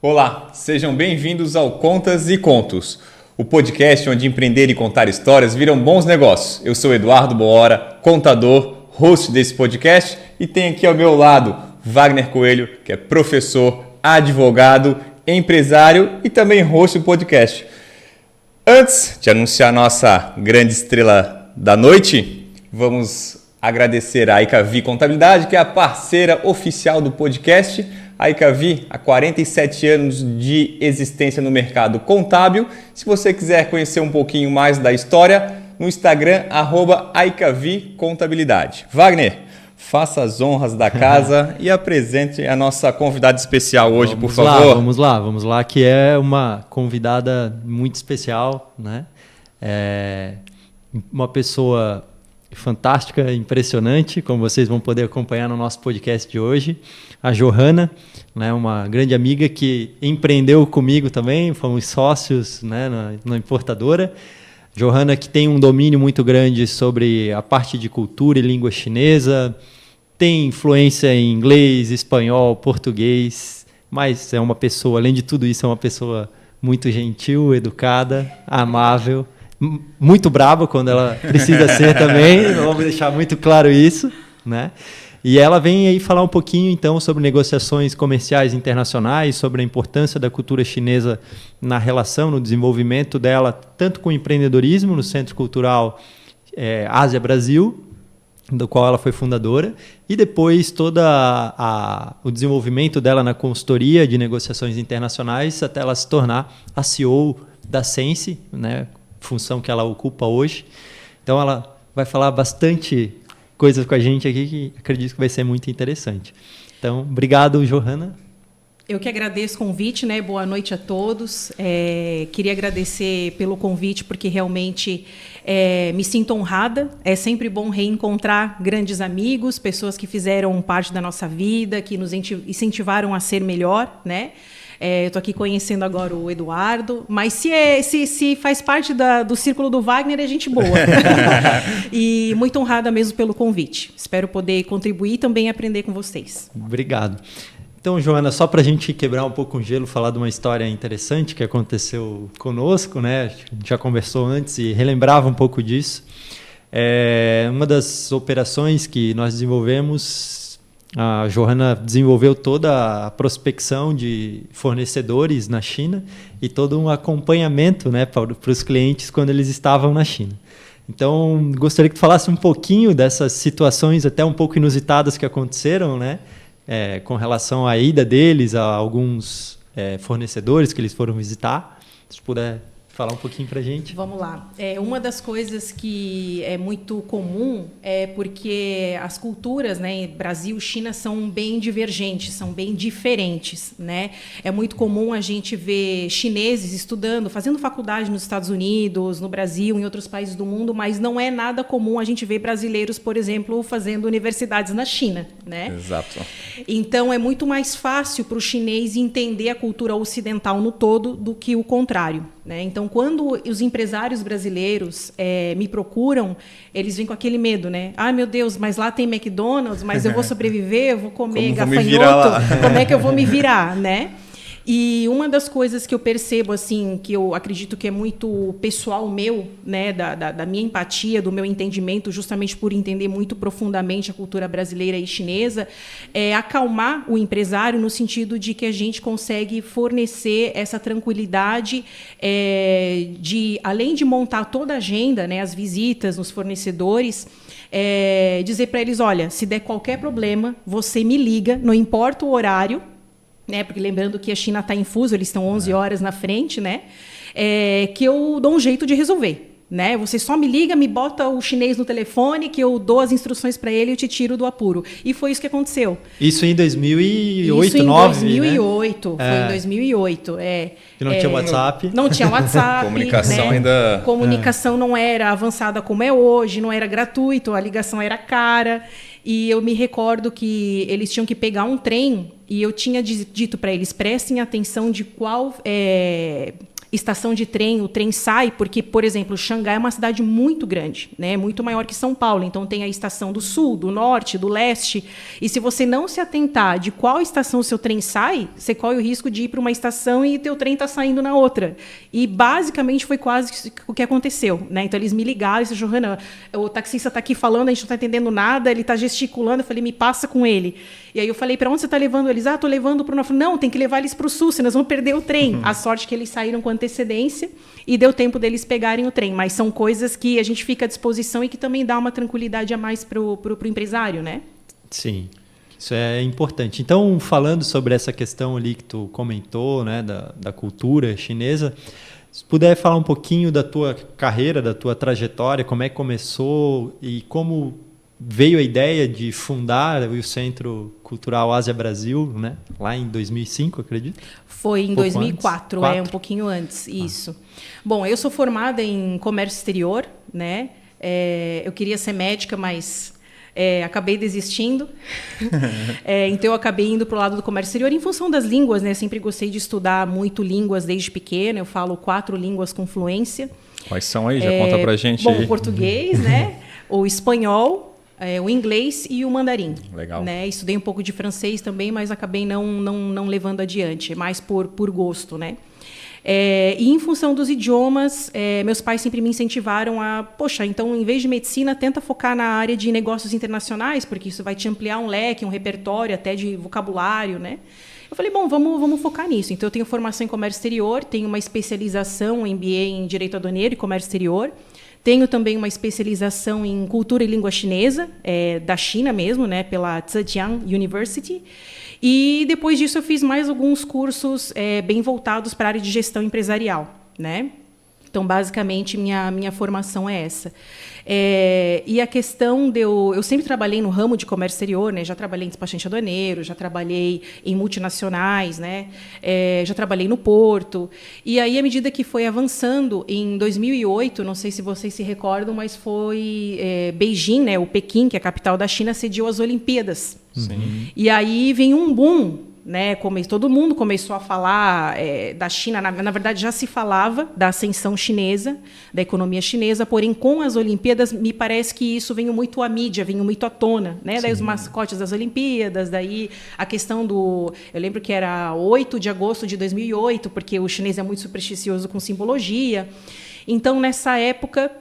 Olá, sejam bem-vindos ao Contas e Contos, o podcast onde empreender e contar histórias viram bons negócios. Eu sou Eduardo Boora, contador, host desse podcast, e tenho aqui ao meu lado Wagner Coelho, que é professor, advogado, empresário e também host do podcast. Antes de anunciar a nossa grande estrela da noite, vamos agradecer a Icavi Contabilidade, que é a parceira oficial do podcast. A Icavi, há 47 anos de existência no mercado contábil. Se você quiser conhecer um pouquinho mais da história, no Instagram, @Icavi Contabilidade. Wagner, faça as honras da casa e apresente a nossa convidada especial hoje, por favor. Vamos lá, que é uma convidada muito especial, né? Uma pessoa fantástica, impressionante, como vocês vão poder acompanhar no nosso podcast de hoje. A Johanna, né, uma grande amiga que empreendeu comigo também, fomos sócios, né, na importadora. Johanna, que tem um domínio muito grande sobre a parte de cultura e língua chinesa, tem influência em inglês, espanhol, português, mas é uma pessoa, além de tudo isso, é uma pessoa muito gentil, educada, amável, muito braba quando ela precisa ser também, vamos deixar muito claro isso, né? E ela vem aí falar um pouquinho, então, sobre negociações comerciais internacionais, sobre a importância da cultura chinesa na relação, no desenvolvimento dela, tanto com o empreendedorismo no Centro Cultural Ásia-Brasil, do qual ela foi fundadora, e depois todo o desenvolvimento dela na consultoria de negociações internacionais, até ela se tornar a CEO da Sense, né, função que ela ocupa hoje. Então, ela vai falar bastante coisas com a gente aqui que acredito que vai ser muito interessante. Então, obrigado, Johanna. Eu que agradeço o convite, né? Boa noite a todos. Queria agradecer pelo convite, porque realmente me sinto honrada. É sempre bom reencontrar grandes amigos, pessoas que fizeram parte da nossa vida, que nos incentivaram a ser melhor, né? Eu estou aqui conhecendo agora o Eduardo, mas se faz parte do círculo do Wagner, é gente boa. E muito honrada mesmo pelo convite. Espero poder contribuir e também aprender com vocês. Obrigado. Então, Johanna, só para a gente quebrar um pouco o gelo, falar de uma história interessante que aconteceu conosco, né? A gente já conversou antes e relembrava um pouco disso. Uma das operações que nós desenvolvemos, a Johanna desenvolveu toda a prospecção de fornecedores na China e todo um acompanhamento, né, para os clientes quando eles estavam na China. Então, gostaria que tu falasse um pouquinho dessas situações até um pouco inusitadas que aconteceram, né, com relação à ida deles a alguns fornecedores que eles foram visitar. Se puder falar um pouquinho para a gente. Vamos lá. Uma das coisas que é muito comum é porque as culturas, né, Brasil e China, são bem divergentes, são bem diferentes, né? É muito comum a gente ver chineses estudando, fazendo faculdade nos Estados Unidos, no Brasil, em outros países do mundo, mas não é nada comum a gente ver brasileiros, por exemplo, fazendo universidades na China, né? Exato. Então, é muito mais fácil para o chinês entender a cultura ocidental no todo do que o contrário, né? Então, quando os empresários brasileiros me procuram, eles vêm com aquele medo, né? Ah, meu Deus, mas lá tem McDonald's, mas eu vou sobreviver, eu vou comer gafanhoto, como é que eu vou me virar, né? E uma das coisas que eu percebo, assim, que eu acredito que é muito pessoal meu, né, da minha empatia, do meu entendimento, justamente por entender muito profundamente a cultura brasileira e chinesa, é acalmar o empresário no sentido de que a gente consegue fornecer essa tranquilidade de, além de montar toda a agenda, né, as visitas nos fornecedores, dizer para eles, olha, se der qualquer problema, você me liga, não importa o horário, né, porque lembrando que a China está em fuso, eles estão 11 horas na frente, né, que eu dou um jeito de resolver. Né? Você só me liga, me bota o chinês no telefone, que eu dou as instruções para ele e eu te tiro do apuro. E foi isso que aconteceu. Isso em 2008, isso em 2008, 2008, né? Foi em 2008. Que não tinha WhatsApp. Não tinha WhatsApp. Comunicação, né? ainda... Comunicação não era avançada como é hoje, não era gratuito, a ligação era cara. E eu me recordo que eles tinham que pegar um trem e eu tinha dito para eles, prestem atenção de qual estação de trem o trem sai, porque, por exemplo, Xangai é uma cidade muito grande, né? Muito maior que São Paulo, então tem a estação do sul, do norte, do leste, e se você não se atentar de qual estação o seu trem sai, você corre o risco de ir para uma estação e o teu trem está saindo na outra. E basicamente foi quase o que aconteceu, né? Então eles me ligaram e disseram, Johanna, o taxista está aqui falando, a gente não está entendendo nada, ele está gesticulando, eu falei, me passa com ele. E aí eu falei, para onde você está levando eles? Estou levando para o norte. Não, tem que levar eles para o sul, senão nós vamos perder o trem. A sorte que eles saíram com antecedência e deu tempo deles pegarem o trem. Mas são coisas que a gente fica à disposição e que também dá uma tranquilidade a mais para o empresário, né? Sim, isso é importante. Então, falando sobre essa questão ali que tu comentou, né, da cultura chinesa, se puder falar um pouquinho da tua carreira, da tua trajetória, como é que começou e como veio a ideia de fundar o Centro Cultural Ásia Brasil, né? Lá em 2005, acredito? Foi em 2004, um pouquinho antes, isso. Bom, eu sou formada em comércio exterior, né? Eu queria ser médica, mas acabei desistindo. Então, eu acabei indo para o lado do comércio exterior em função das línguas, né? Eu sempre gostei de estudar muito línguas desde pequena. Eu falo 4 línguas com fluência. Quais são aí? Já conta pra gente. Bom, o português, né? O espanhol, o inglês e o mandarim. Legal. Né? Estudei um pouco de francês também, mas acabei não levando adiante, mais por gosto, né? E em função dos idiomas, meus pais sempre me incentivaram a, poxa, então, em vez de medicina, tenta focar na área de negócios internacionais, porque isso vai te ampliar um leque, um repertório até de vocabulário, né? Eu falei, bom, vamos focar nisso. Então, eu tenho formação em comércio exterior, tenho uma especialização, um MBA em Direito Aduaneiro e Comércio Exterior. Tenho também uma especialização em cultura e língua chinesa, da China mesmo, né, pela Zhejiang University. E depois disso eu fiz mais alguns cursos bem voltados para a área de gestão empresarial, né? Então, basicamente, minha formação é essa. E a questão de eu sempre trabalhei no ramo de comércio exterior, né? Já trabalhei em despachante aduaneiro, já trabalhei em multinacionais, né? Já trabalhei no porto. E aí, à medida que foi avançando, em 2008, não sei se vocês se recordam, mas foi Beijing, né? O Pequim, que é a capital da China, sediou as Olimpíadas. Sim. E aí vem um boom, né, todo mundo começou a falar da China, na verdade já se falava da ascensão chinesa, da economia chinesa, porém com as Olimpíadas me parece que isso veio muito à mídia, veio muito à tona, né? Daí os mascotes das Olimpíadas, daí a questão eu lembro que era 8 de agosto de 2008, porque o chinês é muito supersticioso com simbologia. Então, nessa época,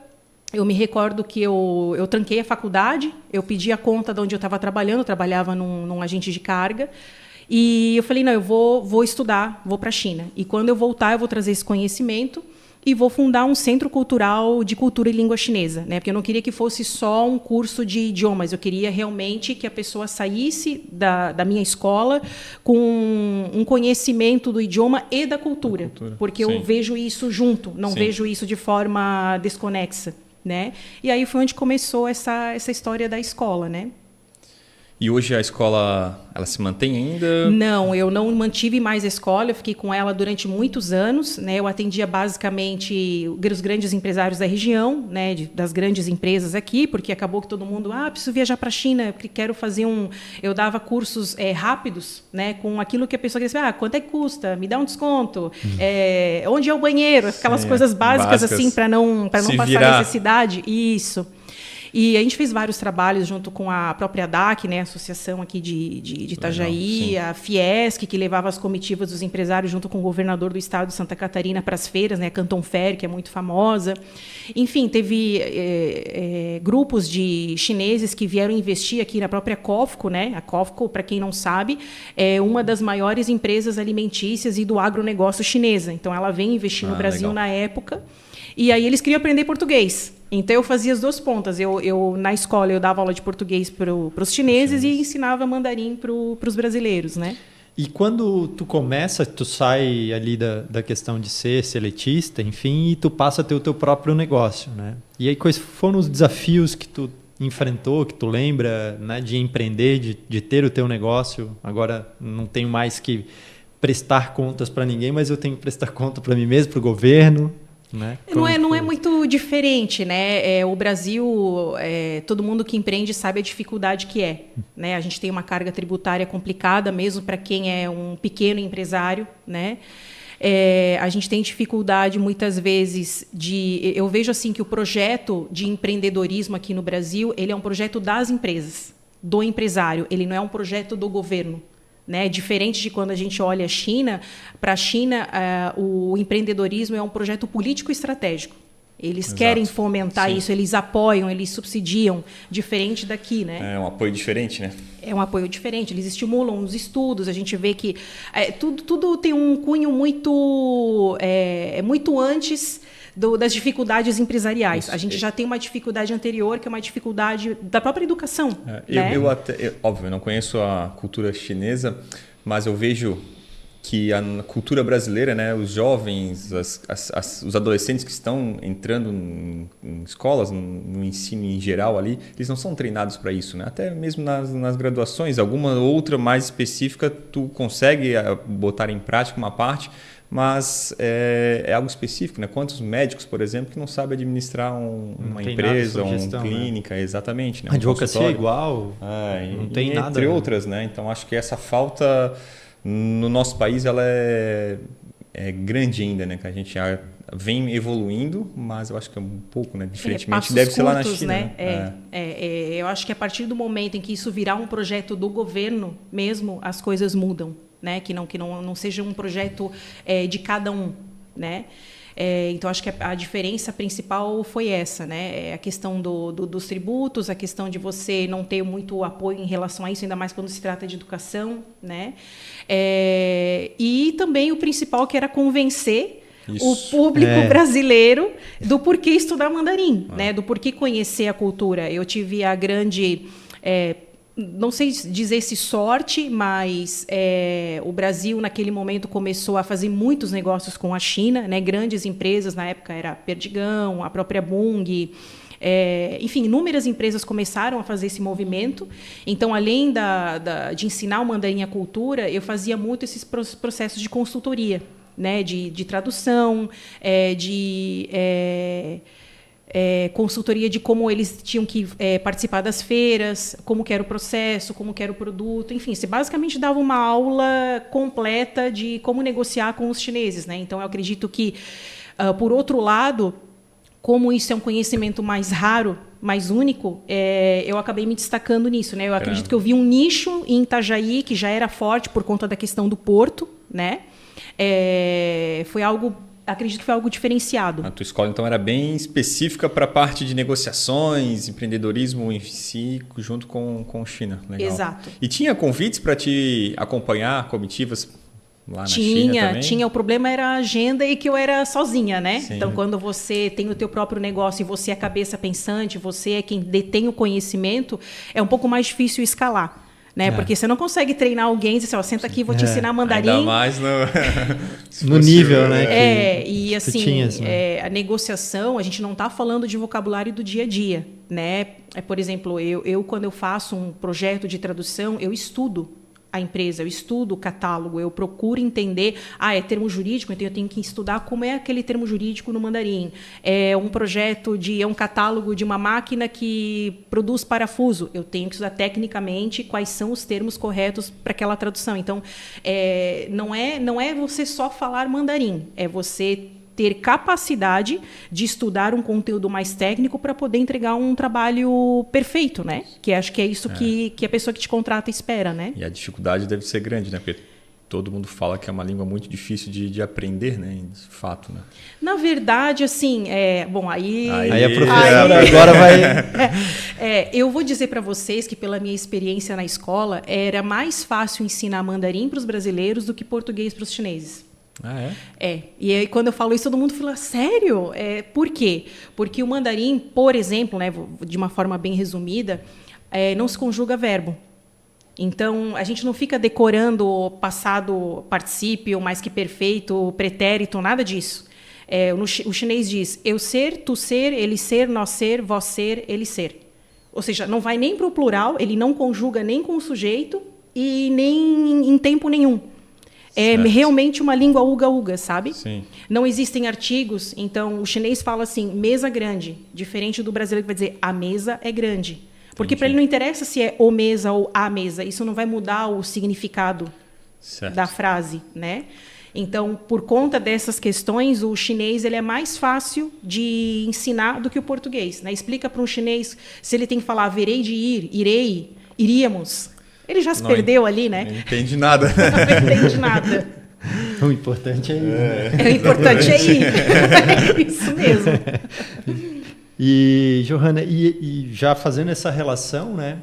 eu me recordo que eu tranquei a faculdade, eu pedi a conta de onde eu estava trabalhando, eu trabalhava num agente de carga. E eu falei, não, eu vou estudar, vou para a China. E quando eu voltar, eu vou trazer esse conhecimento e vou fundar um centro cultural de cultura e língua chinesa, né? Porque eu não queria que fosse só um curso de idiomas, eu queria realmente que a pessoa saísse da minha escola com um conhecimento do idioma e da cultura. Porque eu vejo isso junto, não vejo isso de forma desconexa, né? E aí foi onde começou essa história da escola, né? E hoje a escola, ela se mantém ainda? Não, eu não mantive mais a escola, eu fiquei com ela durante muitos anos, né? Eu atendia basicamente os grandes empresários da região, né? Das grandes empresas aqui, porque acabou que todo mundo, preciso viajar para a China, quero fazer eu dava cursos rápidos, né? Com aquilo que a pessoa queria saber, quanto é que custa? Me dá um desconto? Onde é o banheiro? Aquelas coisas básicas assim, para não passar necessidade. Isso. E a gente fez vários trabalhos junto com a própria DAC, né, a associação aqui de Itajaí, legal, a Fiesc, que levava as comitivas dos empresários junto com o governador do estado de Santa Catarina para as feiras, né, a Canton Fair, que é muito famosa. Enfim, teve grupos de chineses que vieram investir aqui na própria COFCO, né? A COFCO, para quem não sabe, é uma das maiores empresas alimentícias e do agronegócio chinesa. Então, ela vem investir no Brasil legal. Na época. E aí eles queriam aprender português. Então, eu fazia as duas pontas. Na escola, eu dava aula de português para os chineses e ensinava mandarim para os brasileiros, né? E quando tu sai ali da questão de ser seletista, enfim, e tu passa a ter o teu próprio negócio, né? E aí, quais foram os desafios que tu enfrentou, que tu lembra, né, de empreender, de ter o teu negócio? Agora, não tenho mais que prestar contas para ninguém, mas eu tenho que prestar conta para mim mesmo, para o governo. Né? Não é muito diferente, né? O Brasil, todo mundo que empreende sabe a dificuldade que é, né? A gente tem uma carga tributária complicada, mesmo para quem é um pequeno empresário, né? A gente tem dificuldade muitas vezes eu vejo assim que o projeto de empreendedorismo aqui no Brasil, ele é um projeto das empresas, do empresário, ele não é um projeto do governo. Né? Diferente de quando a gente olha a China, para a China o empreendedorismo é um projeto político estratégico. Eles querem fomentar isso, eles apoiam, eles subsidiam, diferente daqui. Né? É um apoio diferente, né? É um apoio diferente, eles estimulam os estudos, a gente vê que tudo tem um cunho muito antes das dificuldades empresariais. A gente já tem uma dificuldade anterior, que é uma dificuldade da própria educação. Né? Óbvio, eu não conheço a cultura chinesa, mas eu vejo que a cultura brasileira, né, os jovens, os adolescentes que estão entrando em escolas, no ensino em geral ali, eles não são treinados para isso, né? Até mesmo nas graduações, alguma outra mais específica, tu consegue botar em prática uma parte, mas é algo específico, né? Quantos médicos, por exemplo, que não sabem administrar uma empresa, uma clínica, né? Exatamente. Né? Advocacia é igual, não tem nada. Entre outras, né? Então, acho que essa falta no nosso país ela é grande ainda, né? Que a gente vem evoluindo, mas eu acho que é um pouco, né? Diferentemente deve ser lá na China. Né? Eu acho que a partir do momento em que isso virar um projeto do governo mesmo, as coisas mudam. Né? Que não seja um projeto de cada um, né? Então, acho que a diferença principal foi essa, né? A questão dos tributos, a questão de você não ter muito apoio em relação a isso, ainda mais quando se trata de educação, né? E também o principal, que era convencer o público brasileiro do porquê estudar mandarim, né? Do porquê conhecer a cultura. Eu tive a grande... não sei dizer se sorte, mas o Brasil, naquele momento, começou a fazer muitos negócios com a China, né? Grandes empresas, na época era Perdigão, a própria Bung, enfim, inúmeras empresas começaram a fazer esse movimento. Então, além de ensinar o mandarim à cultura, eu fazia muito esses processos de consultoria, né? De tradução, consultoria de como eles tinham que participar das feiras, como que era o processo, como que era o produto, enfim, você basicamente dava uma aula completa de como negociar com os chineses, né? Então, eu acredito que, por outro lado, como isso é um conhecimento mais raro, mais único, eu acabei me destacando nisso, né? Eu acredito que eu vi um nicho em Itajaí que já era forte por conta da questão do porto, né? Acredito que foi algo diferenciado. A tua escola, então, era bem específica para a parte de negociações, empreendedorismo em si, junto com China. Legal. Exato. E tinha convites para te acompanhar comitivas lá na China também? Tinha. O problema era a agenda e que eu era sozinha, né? Sim. Então, quando você tem o teu próprio negócio e você é a cabeça pensante, você é quem detém o conhecimento, é um pouco mais difícil escalar. Né? Porque você não consegue treinar alguém e dizer assim, senta aqui, vou te ensinar mandarim. Ainda mais no nível, né? E assim, a negociação, a gente não está falando de vocabulário do dia a dia. Né? Por exemplo, eu quando eu faço um projeto de tradução, eu estudo a empresa, eu estudo o catálogo, eu procuro entender, é termo jurídico, então eu tenho que estudar como é aquele termo jurídico no mandarim. É um projeto é um catálogo de uma máquina que produz parafuso, eu tenho que estudar tecnicamente quais são os termos corretos para aquela tradução. Então, não é você só falar mandarim, é você ter capacidade de estudar um conteúdo mais técnico para poder entregar um trabalho perfeito, né? Que acho que é isso que a pessoa que te contrata espera, né? E a dificuldade deve ser grande, né? Porque todo mundo fala que é uma língua muito difícil de aprender, né? De fato, né? Na verdade, assim, aí a professora agora vai... eu vou dizer para vocês que, pela minha experiência na escola, era mais fácil ensinar mandarim para os brasileiros do que português para os chineses. E aí, quando eu falo isso, todo mundo fala, sério? Por quê? Porque o mandarim, por exemplo, né, de uma forma bem resumida, não se conjuga verbo. Então, a gente não fica decorando passado particípio, mais que perfeito, pretérito, nada disso. O chinês diz, eu ser, tu ser, ele ser, nós ser, vós ser, ele ser. Ou seja, não vai nem para o plural, ele não conjuga nem com o sujeito e nem em tempo nenhum. É realmente uma língua uga-uga, sabe? Sim. Não existem artigos, então o chinês fala assim, mesa grande, diferente do brasileiro que vai dizer a mesa é grande. Porque para ele não interessa se é o mesa ou a mesa, isso não vai mudar o significado da frase, né? Então, por conta dessas questões, o chinês ele é mais fácil de ensinar do que o português, né? Explica para um chinês se ele tem que falar verei de ir, irei, iríamos. Ele já se perdeu ali, né? Não entende nada. Não entende nada. O importante é ir. O importante é ir. É isso mesmo. E, Johanna, e já fazendo essa relação, né?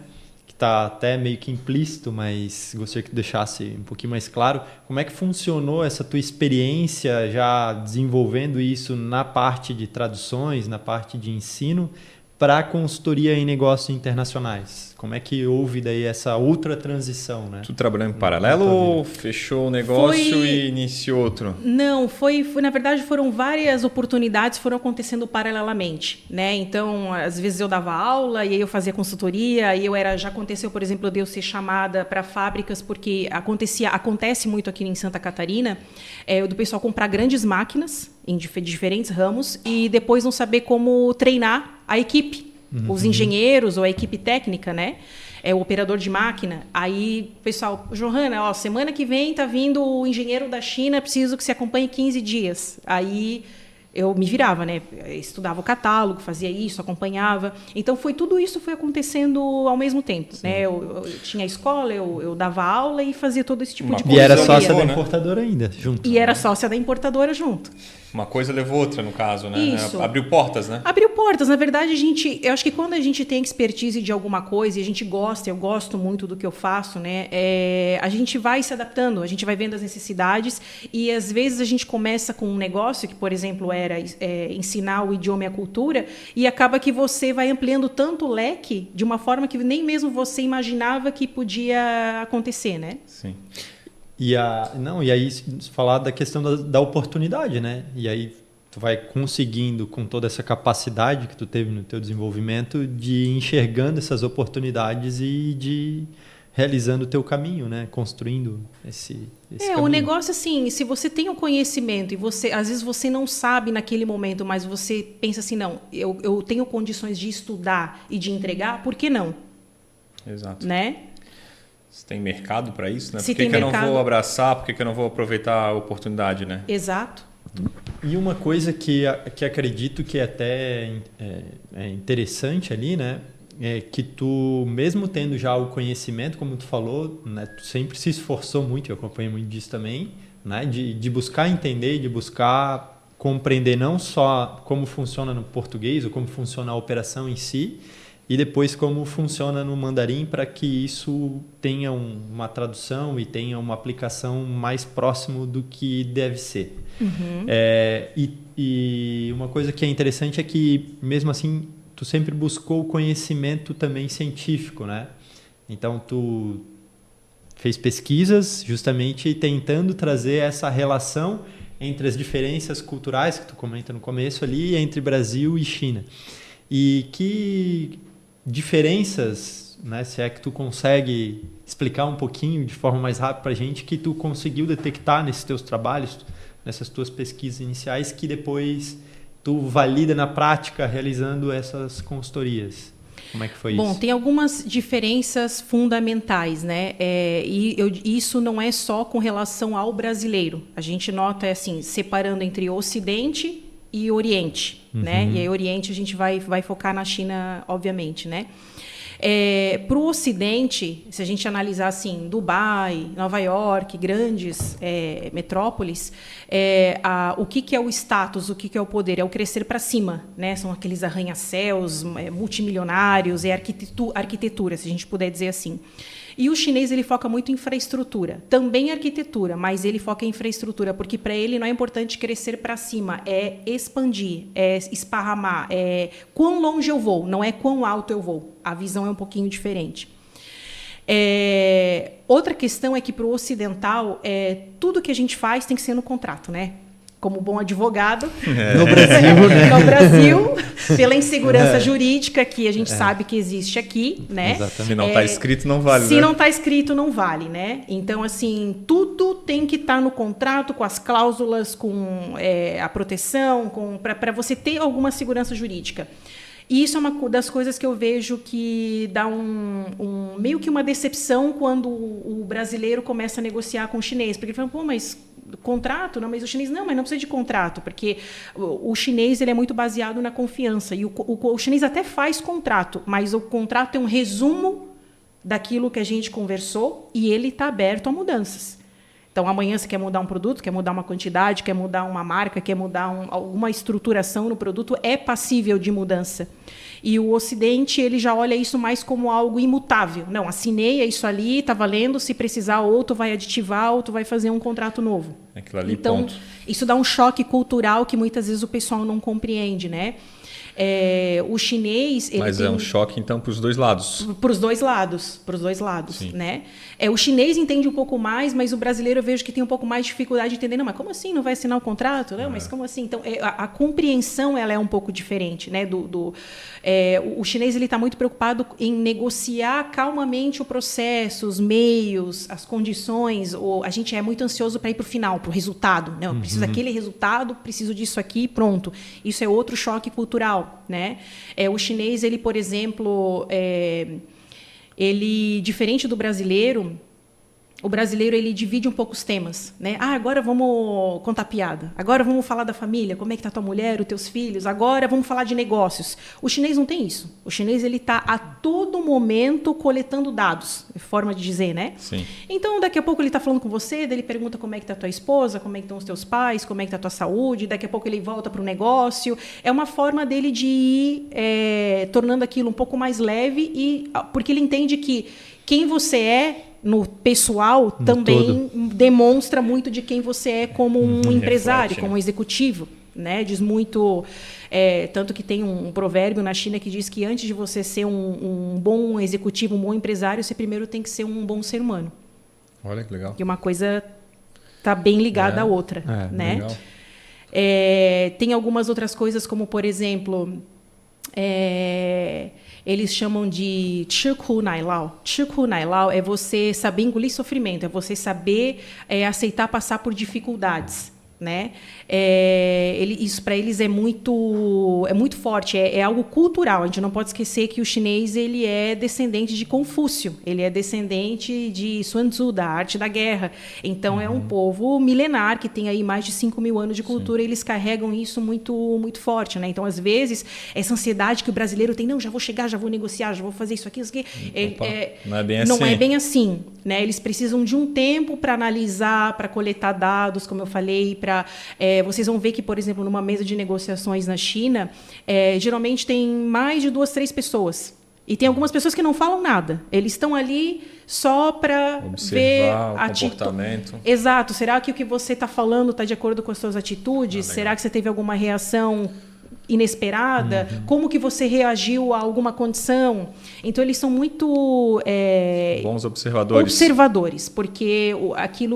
Que está até meio que implícito, mas gostaria que deixasse um pouquinho mais claro. Como é que funcionou essa tua experiência já desenvolvendo isso na parte de traduções, na parte de ensino, para a consultoria em negócios internacionais? Como é que houve daí essa outra transição, né? Tu trabalhando em paralelo ou fechou o negócio e iniciou outro? Não, foi na verdade foram várias oportunidades que foram acontecendo paralelamente, né? Então, às vezes eu dava aula e aí eu fazia consultoria, e já aconteceu, por exemplo, de eu ser chamada para fábricas porque acontece muito aqui em Santa Catarina, do pessoal comprar grandes máquinas em diferentes ramos e depois não saber como treinar a equipe. Os engenheiros ou a equipe técnica, né? O operador de máquina. Aí, pessoal, Johanna, semana que vem tá vindo o engenheiro da China, preciso que você acompanhe 15 dias. Aí eu me virava, né? Estudava o catálogo, fazia isso, acompanhava. Então, tudo isso foi acontecendo ao mesmo tempo, né? Eu tinha a escola, eu dava aula e fazia todo esse tipo de coisa. E era sócia da importadora ainda, junto. E era sócia da importadora junto. Uma coisa levou outra, no caso, né? Isso. Abriu portas, né? Abriu portas. Na verdade, eu acho que quando a gente tem expertise de alguma coisa e a gente gosta, eu gosto muito do que eu faço, né? A gente vai se adaptando, a gente vai vendo as necessidades e, às vezes, a gente começa com um negócio que, por exemplo, era ensinar o idioma e a cultura e acaba que você vai ampliando tanto o leque de uma forma que nem mesmo você imaginava que podia acontecer, né? Sim. E aí falar da questão da oportunidade, né? E aí tu vai conseguindo, com toda essa capacidade que tu teve no teu desenvolvimento, de ir enxergando essas oportunidades e de realizando o teu caminho, né? Construindo esse caminho. O negócio, assim, se você tem o conhecimento e às vezes você não sabe naquele momento, mas você pensa assim, não, eu tenho condições de estudar e de entregar, por que não? Exato. Né? Se tem mercado para isso, né? Por que eu não vou abraçar? Por que eu não vou aproveitar a oportunidade, né? Exato. E uma coisa que acredito que até é interessante ali, né? É que tu, mesmo tendo já o conhecimento, como tu falou, né? Tu sempre se esforçou muito, eu acompanho muito disso também, né? De buscar entender, de buscar compreender não só como funciona no português ou como funciona a operação em si, e depois como funciona no mandarim para que isso tenha uma tradução e tenha uma aplicação mais próximo do que deve ser. Uhum. E uma coisa que é interessante é que, mesmo assim, tu sempre buscou o conhecimento também científico, né? Então, tu fez pesquisas justamente tentando trazer essa relação entre as diferenças culturais que tu comenta no começo ali, entre Brasil e China. E que diferenças, né, se é que tu consegue explicar um pouquinho de forma mais rápida para a gente, que tu conseguiu detectar nesses teus trabalhos, nessas tuas pesquisas iniciais, que depois tu valida na prática realizando essas consultorias? Como é que foi isso? Bom, tem algumas diferenças fundamentais, né? Isso não é só com relação ao brasileiro. A gente nota, assim, separando entre Ocidente e Oriente, né? E aí Oriente a gente vai focar na China, obviamente, né? Para o Ocidente, se a gente analisar assim, Dubai, Nova York, grandes metrópoles, o que é o status, o que é o poder? É o crescer para cima, né? São aqueles arranha-céus multimilionários, arquitetura, se a gente puder dizer assim. E o chinês ele foca muito em infraestrutura, também arquitetura, mas ele foca em infraestrutura, porque para ele não é importante crescer para cima, é expandir, é esparramar, é quão longe eu vou, não é quão alto eu vou. A visão é um pouquinho diferente. Outra questão é que para o ocidental, tudo que a gente faz tem que ser no contrato, né? como bom advogado, no Brasil, né? No Brasil, pela insegurança jurídica que a gente sabe que existe aqui, né? Exatamente. Se não está escrito, não vale. Se não está escrito, não vale, né? Então, assim, tudo tem que estar no contrato, com as cláusulas, com a proteção, para você ter alguma segurança jurídica. E isso é uma das coisas que eu vejo que dá meio que uma decepção quando o brasileiro começa a negociar com o chinês. Porque ele fala, pô, mas contrato? Não, mas o chinês, não, mas não precisa de contrato, porque o chinês ele é muito baseado na confiança. E o chinês até faz contrato, mas o contrato é um resumo daquilo que a gente conversou e ele está aberto a mudanças. Então, amanhã você quer mudar um produto, quer mudar uma quantidade, quer mudar uma marca, quer mudar alguma estruturação no produto, é passível de mudança. E o Ocidente ele já olha isso mais como algo imutável. Não, assinei, é isso ali, está valendo, se precisar, ou tu vai aditivar, ou tu vai fazer um contrato novo. Aquilo ali, então, ponto. Isso dá um choque cultural que muitas vezes o pessoal não compreende, né? O chinês... Ele Mas é um choque, então, para os dois lados. Para os dois lados, Sim. né? O chinês entende um pouco mais, mas o brasileiro eu vejo que tem um pouco mais de dificuldade de entender. Não, mas como assim? Não vai assinar o contrato? Não, mas como assim? Então, a compreensão ela é um pouco diferente, né? O chinês ele está muito preocupado em negociar calmamente o processo, os meios, as condições. A gente é muito ansioso para ir para o final, para o resultado. Não, preciso daquele resultado, preciso disso aqui, pronto. Isso é outro choque cultural, né? O chinês, ele, por exemplo, ele, diferente do brasileiro, o brasileiro ele divide um pouco os temas, né? Agora vamos contar piada. Agora vamos falar da família, como é que tá tua mulher, os teus filhos. Agora vamos falar de negócios. O chinês não tem isso. O chinês ele tá a todo momento coletando dados, é forma de dizer, né? Sim. Então daqui a pouco ele tá falando com você, daí ele pergunta como é que tá tua esposa, como é que estão os teus pais, como é que tá tua saúde. Daqui a pouco ele volta para o negócio. É uma forma dele de ir tornando aquilo um pouco mais leve porque ele entende que quem você é no pessoal também demonstra muito de quem você é como um empresário, reflete, como um executivo, né? Diz muito, tanto que tem um provérbio na China que diz que antes de você ser um bom executivo, um bom empresário, você primeiro tem que ser um bom ser humano. Olha que legal. E uma coisa está bem ligada à outra, né? Legal. Tem algumas outras coisas, como por exemplo, eles chamam de Chiku Nailao. Chiku Nailao é você saber engolir sofrimento, é você saber aceitar passar por dificuldades, né? Isso para eles é muito forte, é algo cultural. A gente não pode esquecer que o chinês ele é descendente de Confúcio, ele é descendente de Sun Tzu, da arte da guerra. Então é um povo milenar que tem aí mais de 5.000 anos de cultura. E eles carregam isso muito, muito forte, né? Então às vezes essa ansiedade que o brasileiro tem, não, já vou chegar, já vou negociar, já vou fazer isso aqui, não é bem não assim. é bem assim, né? Eles precisam de um tempo para analisar, para coletar dados, como eu falei, vocês vão ver que, por exemplo, numa mesa de negociações na China, geralmente tem mais de 2, 3 pessoas. E tem algumas pessoas que não falam nada. Eles estão ali só para ver o comportamento. Exato. Será que o que você está falando está de acordo com as suas atitudes? Será que você teve alguma reação inesperada? Como que você reagiu a alguma condição? Então eles são muito bons observadores, porque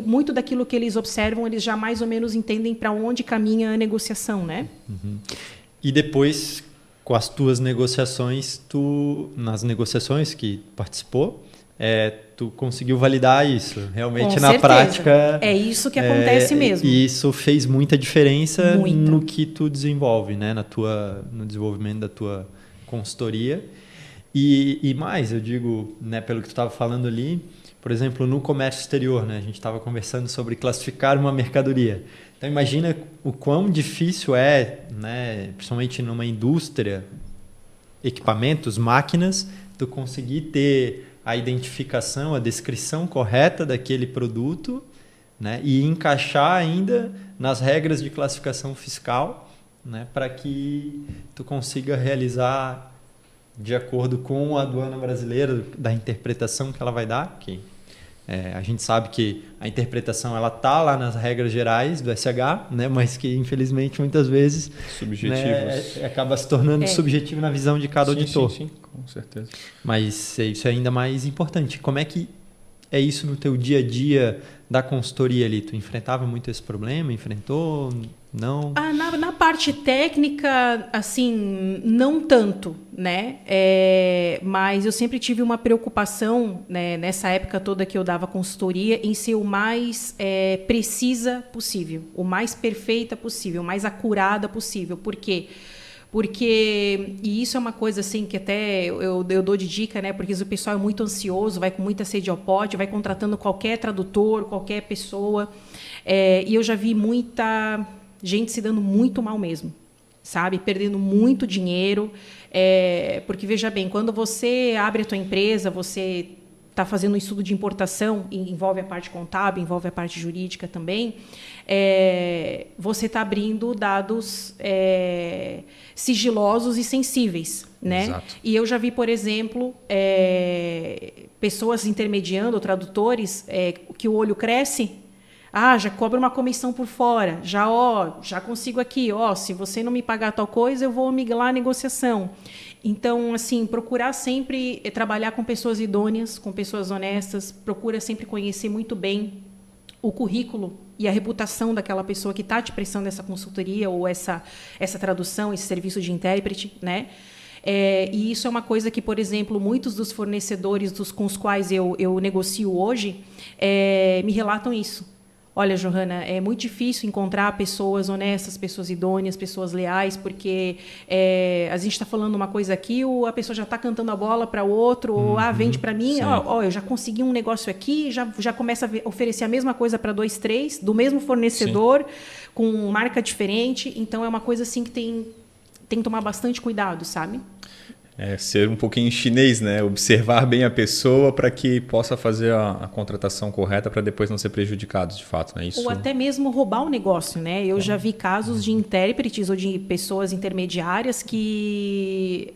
muito daquilo que eles observam eles já mais ou menos entendem para onde caminha a negociação, né? E depois, com as tuas negociações, nas negociações que participou, tu conseguiu validar isso. Realmente, na prática... É isso que acontece mesmo. E isso fez muita diferença no que tu desenvolve, né? No desenvolvimento da tua consultoria. E mais, eu digo, né, pelo que tu estava falando ali, por exemplo, no comércio exterior, né? A gente estava conversando sobre classificar uma mercadoria. Então, imagina o quão difícil né, principalmente numa indústria, equipamentos, máquinas, tu conseguir ter a identificação, a descrição correta daquele produto, né, e encaixar ainda nas regras de classificação fiscal, né, para que tu consiga realizar de acordo com a aduana brasileira, da interpretação que ela vai dar, que a gente sabe que a interpretação ela tá lá nas regras gerais do SH, né, mas que infelizmente muitas vezes acaba se tornando subjetivo na visão de cada auditor. Sim, com certeza. Mas isso é ainda mais importante. Como é que é isso no teu dia a dia da consultoria ali? Tu enfrentava muito esse problema? Enfrentou? Não? Na parte técnica, assim, não tanto, né? Mas eu sempre tive uma preocupação, né, nessa época toda que eu dava consultoria, em ser o mais precisa possível, o mais perfeita possível, o mais acurada possível. Por quê? Porque, e isso é uma coisa assim que até eu dou de dica, né? Porque o pessoal é muito ansioso, vai com muita sede ao pote, vai contratando qualquer tradutor, qualquer pessoa. E eu já vi muita gente se dando muito mal mesmo, sabe? Perdendo muito dinheiro. Porque, veja bem, quando você abre a tua empresa, você está fazendo um estudo de importação, envolve a parte contábil, envolve a parte jurídica também, você está abrindo dados sigilosos e sensíveis, né? Exato. E eu já vi, por exemplo, pessoas intermediando, tradutores, que o olho cresce, já cobra uma comissão por fora, já consigo aqui, se você não me pagar tal coisa, eu vou migrar a negociação. Então, assim, procurar sempre trabalhar com pessoas idôneas, com pessoas honestas, procura sempre conhecer muito bem o currículo e a reputação daquela pessoa que está te prestando essa consultoria ou essa tradução, esse serviço de intérprete, né? E isso é uma coisa que, por exemplo, muitos dos fornecedores com os quais eu negocio hoje me relatam isso. Olha, Johanna, é muito difícil encontrar pessoas honestas, pessoas idôneas, pessoas leais, porque a gente está falando uma coisa aqui, ou a pessoa já está cantando a bola para o outro, ou vende para mim, eu já consegui um negócio aqui, já começa a oferecer a mesma coisa para 2, 3, do mesmo fornecedor, sim, com marca diferente. Então, é uma coisa assim que tem que tomar bastante cuidado, sabe? Ser um pouquinho chinês, né? Observar bem a pessoa para que possa fazer a contratação correta para depois não ser prejudicado, de fato, né? Isso... Ou até mesmo roubar o negócio, né? Eu já vi casos de intérpretes ou de pessoas intermediárias que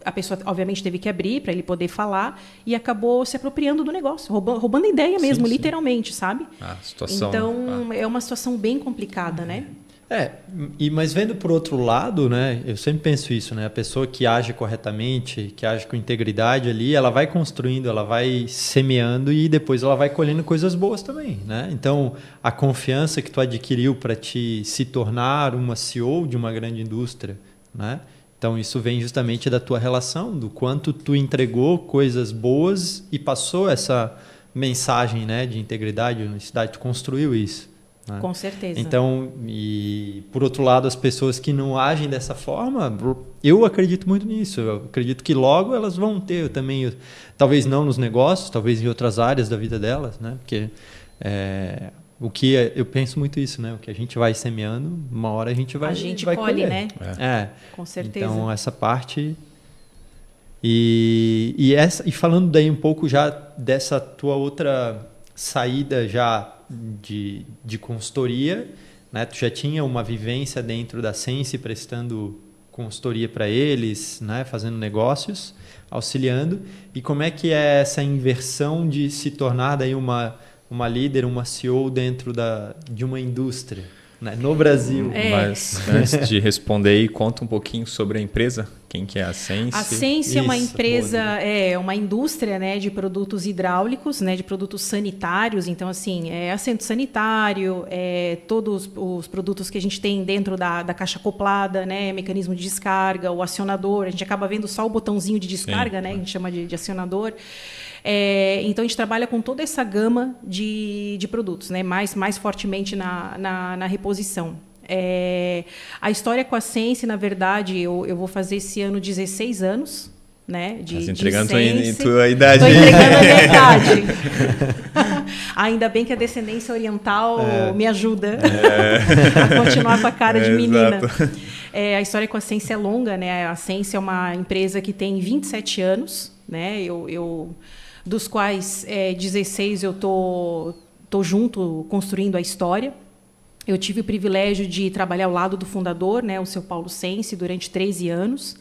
a pessoa, obviamente, teve que abrir para ele poder falar e acabou se apropriando do negócio, roubando a ideia mesmo, sim, literalmente, sabe? Situação, então, é uma situação bem complicada, né? Mas vendo por outro lado, né, eu sempre penso isso, né, a pessoa que age corretamente, que age com integridade ali, ela vai construindo, ela vai semeando e depois ela vai colhendo coisas boas também, né? Então, a confiança que tu adquiriu para te se tornar uma CEO de uma grande indústria, né? Então, isso vem justamente da tua relação, do quanto tu entregou coisas boas e passou essa mensagem, né, de integridade, honestidade, tu construiu isso. Com certeza. Então, e por outro lado, as pessoas que não agem dessa forma, eu acredito muito nisso. Eu acredito que logo elas vão ter também, talvez não nos negócios, talvez em outras áreas da vida delas, né? Porque o que eu penso muito isso, né? O que a gente vai semeando, uma hora a gente vai colhe, colher, né? Com certeza. Então, essa parte... E falando daí um pouco já dessa tua outra saída já de consultoria, né? Tu já tinha uma vivência dentro da Sense prestando consultoria para eles, né? Fazendo negócios, auxiliando. E como é que é essa inversão de se tornar daí uma líder, uma CEO dentro de uma indústria, né? No Brasil? Mas antes de responder aí, conta um pouquinho sobre a empresa. Quem que é a Sense? A Sense é uma empresa, uma indústria, né, de produtos hidráulicos, né, de produtos sanitários. Então, assim, assento sanitário, todos os produtos que a gente tem dentro da caixa acoplada, né, mecanismo de descarga, o acionador. A gente acaba vendo só o botãozinho de descarga, sim, né, a gente chama de acionador. Então, a gente trabalha com toda essa gama de produtos, né, mais fortemente na reposição. A história com a Sense, na verdade, eu vou fazer esse ano 16 anos, né? Entregando tua idade. Estou entregando a minha idade. Ainda bem que a descendência oriental me ajuda a continuar com a cara de menina. A história com a Sense é longa, né? A Sense é uma empresa que tem 27 anos, né? Dos quais 16 eu tô junto construindo a história. Eu tive o privilégio de trabalhar ao lado do fundador, né, o seu Paulo Sense, durante 13 anos.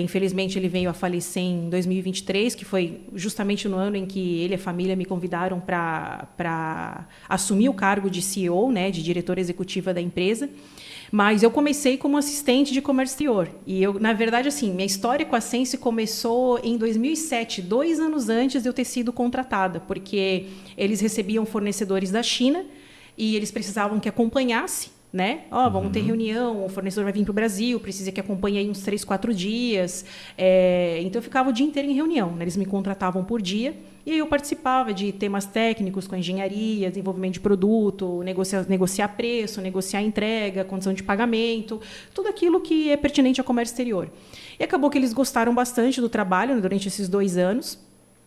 Infelizmente, ele veio a falecer em 2023, que foi justamente no ano em que ele e a família me convidaram para assumir o cargo de CEO, né, de diretora executiva da empresa. Mas eu comecei como assistente de comércio exterior. E eu, na verdade, assim, minha história com a Sense começou em 2007, 2 anos antes de eu ter sido contratada, porque eles recebiam fornecedores da China e eles precisavam que acompanhasse, né? Vamos ter reunião, o fornecedor vai vir para o Brasil, precisa que acompanhe aí uns 3, 4 dias. Então, eu ficava o dia inteiro em reunião, né? Eles me contratavam por dia. E aí eu participava de temas técnicos com engenharia, desenvolvimento de produto, negociar preço, negociar entrega, condição de pagamento, tudo aquilo que é pertinente ao comércio exterior. E acabou que eles gostaram bastante do trabalho, né, durante esses 2 anos.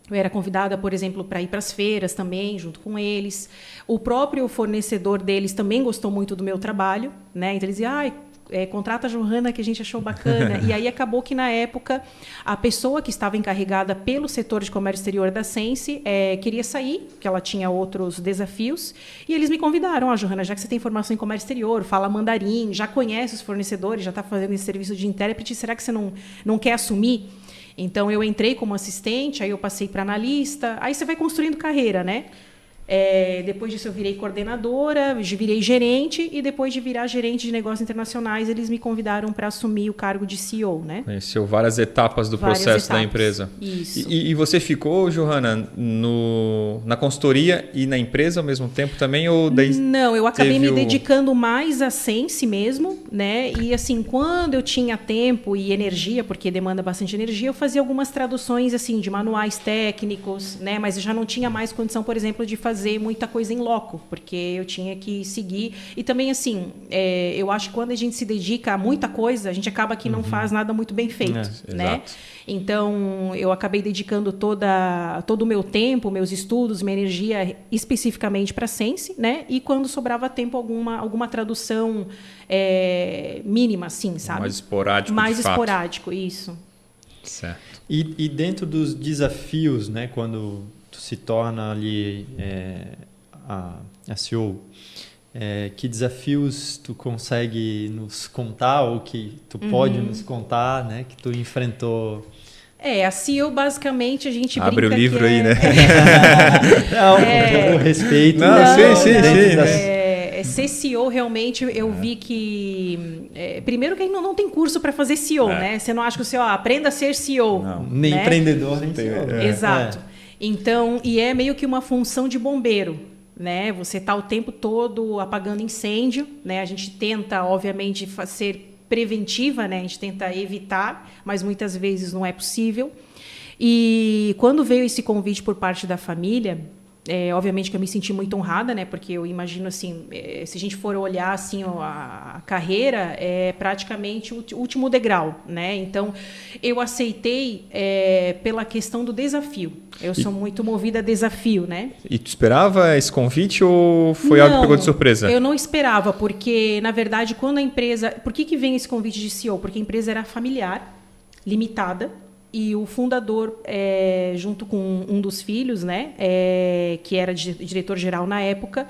Eu era convidada, por exemplo, para ir para as feiras também, junto com eles. O próprio fornecedor deles também gostou muito do meu trabalho, né? Então, eles diziam, contrata a Johanna, que a gente achou bacana. E aí acabou que, na época, a pessoa que estava encarregada pelo setor de comércio exterior da Sense queria sair, porque ela tinha outros desafios. E eles me convidaram, Johanna, já que você tem formação em comércio exterior, fala mandarim, já conhece os fornecedores, já está fazendo esse serviço de intérprete, será que você não quer assumir? Então, eu entrei como assistente, aí eu passei para analista, aí você vai construindo carreira, né? Depois disso eu virei coordenadora, virei gerente e depois de virar gerente de negócios internacionais, eles me convidaram para assumir o cargo de CEO, né? Conheceu várias etapas do processo da empresa. Isso. E você ficou, Johanna, na consultoria e na empresa ao mesmo tempo também? Ou daí não, eu acabei me dedicando mais a Sense mesmo, né? E assim, quando eu tinha tempo e energia, porque demanda bastante energia, eu fazia algumas traduções assim de manuais técnicos, né? Mas eu já não tinha mais condição, por exemplo, de fazer muita coisa em loco, porque eu tinha que seguir. E também, assim, eu acho que quando a gente se dedica a muita coisa, a gente acaba que não faz nada muito bem feito, né? Exato. Então, eu acabei dedicando todo o meu tempo, meus estudos, minha energia especificamente para a Sense, né? E quando sobrava tempo, alguma tradução mínima, assim, sabe? Mais esporádico, mais de fato. esporádico, isso. Certo. E dentro dos desafios, né, quando tu se torna ali a CEO, que desafios tu consegue nos contar ou que tu pode nos contar, né, que tu enfrentou? A CEO, basicamente, a gente abre brinca o livro que aí, né? Não, com todo respeito. Sim. Ser CEO, realmente, eu vi que... primeiro que não tem curso para fazer CEO, né? Você não acha que o CEO aprenda a ser CEO. Não, nem né? empreendedor, nem CEO. Exato. Então, e é meio que uma função de bombeiro, né? Você está o tempo todo apagando incêndio, né? A gente tenta, obviamente, ser preventiva, né? A gente tenta evitar, mas muitas vezes não é possível. E quando veio esse convite por parte da família, obviamente que eu me senti muito honrada, né? Porque eu imagino assim, se a gente for olhar assim a carreira, é praticamente o último degrau, né? Então eu aceitei pela questão do desafio. Eu sou muito movida a desafio, né? E tu esperava esse convite ou foi algo que pegou de surpresa? Eu não esperava, porque na verdade quando a empresa, por que vem esse convite de CEO? Porque a empresa era familiar, limitada. E o fundador, junto com um dos filhos, né, que era diretor-geral na época,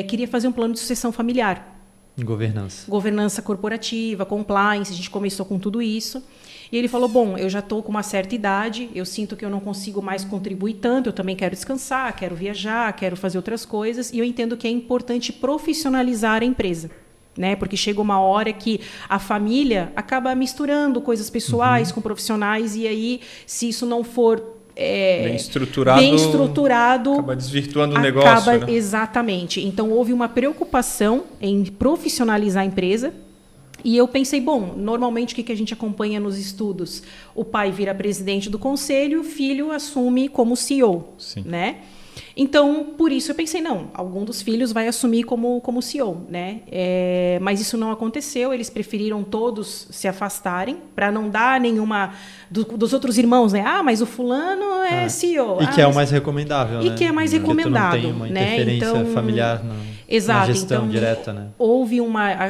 queria fazer um plano de sucessão familiar. Governança. Governança corporativa, compliance, a gente começou com tudo isso. E ele falou, bom, eu já estou com uma certa idade, eu sinto que eu não consigo mais contribuir tanto, eu também quero descansar, quero viajar, quero fazer outras coisas, e eu entendo que é importante profissionalizar a empresa. Né? Porque chega uma hora que a família acaba misturando coisas pessoais com profissionais, e aí, se isso não for bem estruturado, acaba desvirtuando o negócio. Né? Exatamente. Então, houve uma preocupação em profissionalizar a empresa. E eu pensei, bom, normalmente o que a gente acompanha nos estudos? O pai vira presidente do conselho, o filho assume como CEO. Sim. Né? Então, por isso eu pensei, não, algum dos filhos vai assumir como CEO, né? Mas isso não aconteceu, eles preferiram todos se afastarem para não dar nenhuma dos outros irmãos, né? Mas o fulano é CEO. E que é o mais recomendável, né? E que é mais recomendado. Porque tu não tem uma interferência familiar exato, na gestão então, direta, né? Houve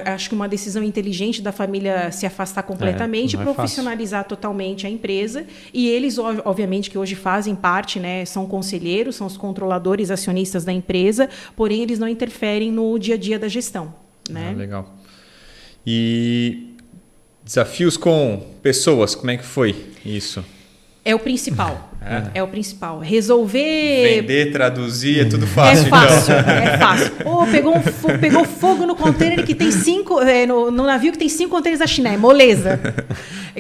acho que uma decisão inteligente da família se afastar completamente, profissionalizar totalmente a empresa, e eles, obviamente, que hoje fazem parte, né, são conselheiros, são os controladores acionistas da empresa, porém eles não interferem no dia a dia da gestão, né? Legal. E Desafios com pessoas, como é que foi isso? É o principal. É o principal. Resolver... Vender, traduzir, é tudo fácil. É fácil, então. é fácil. Pegou fogo no container que tem 5... no navio que tem 5 containers da China. É moleza.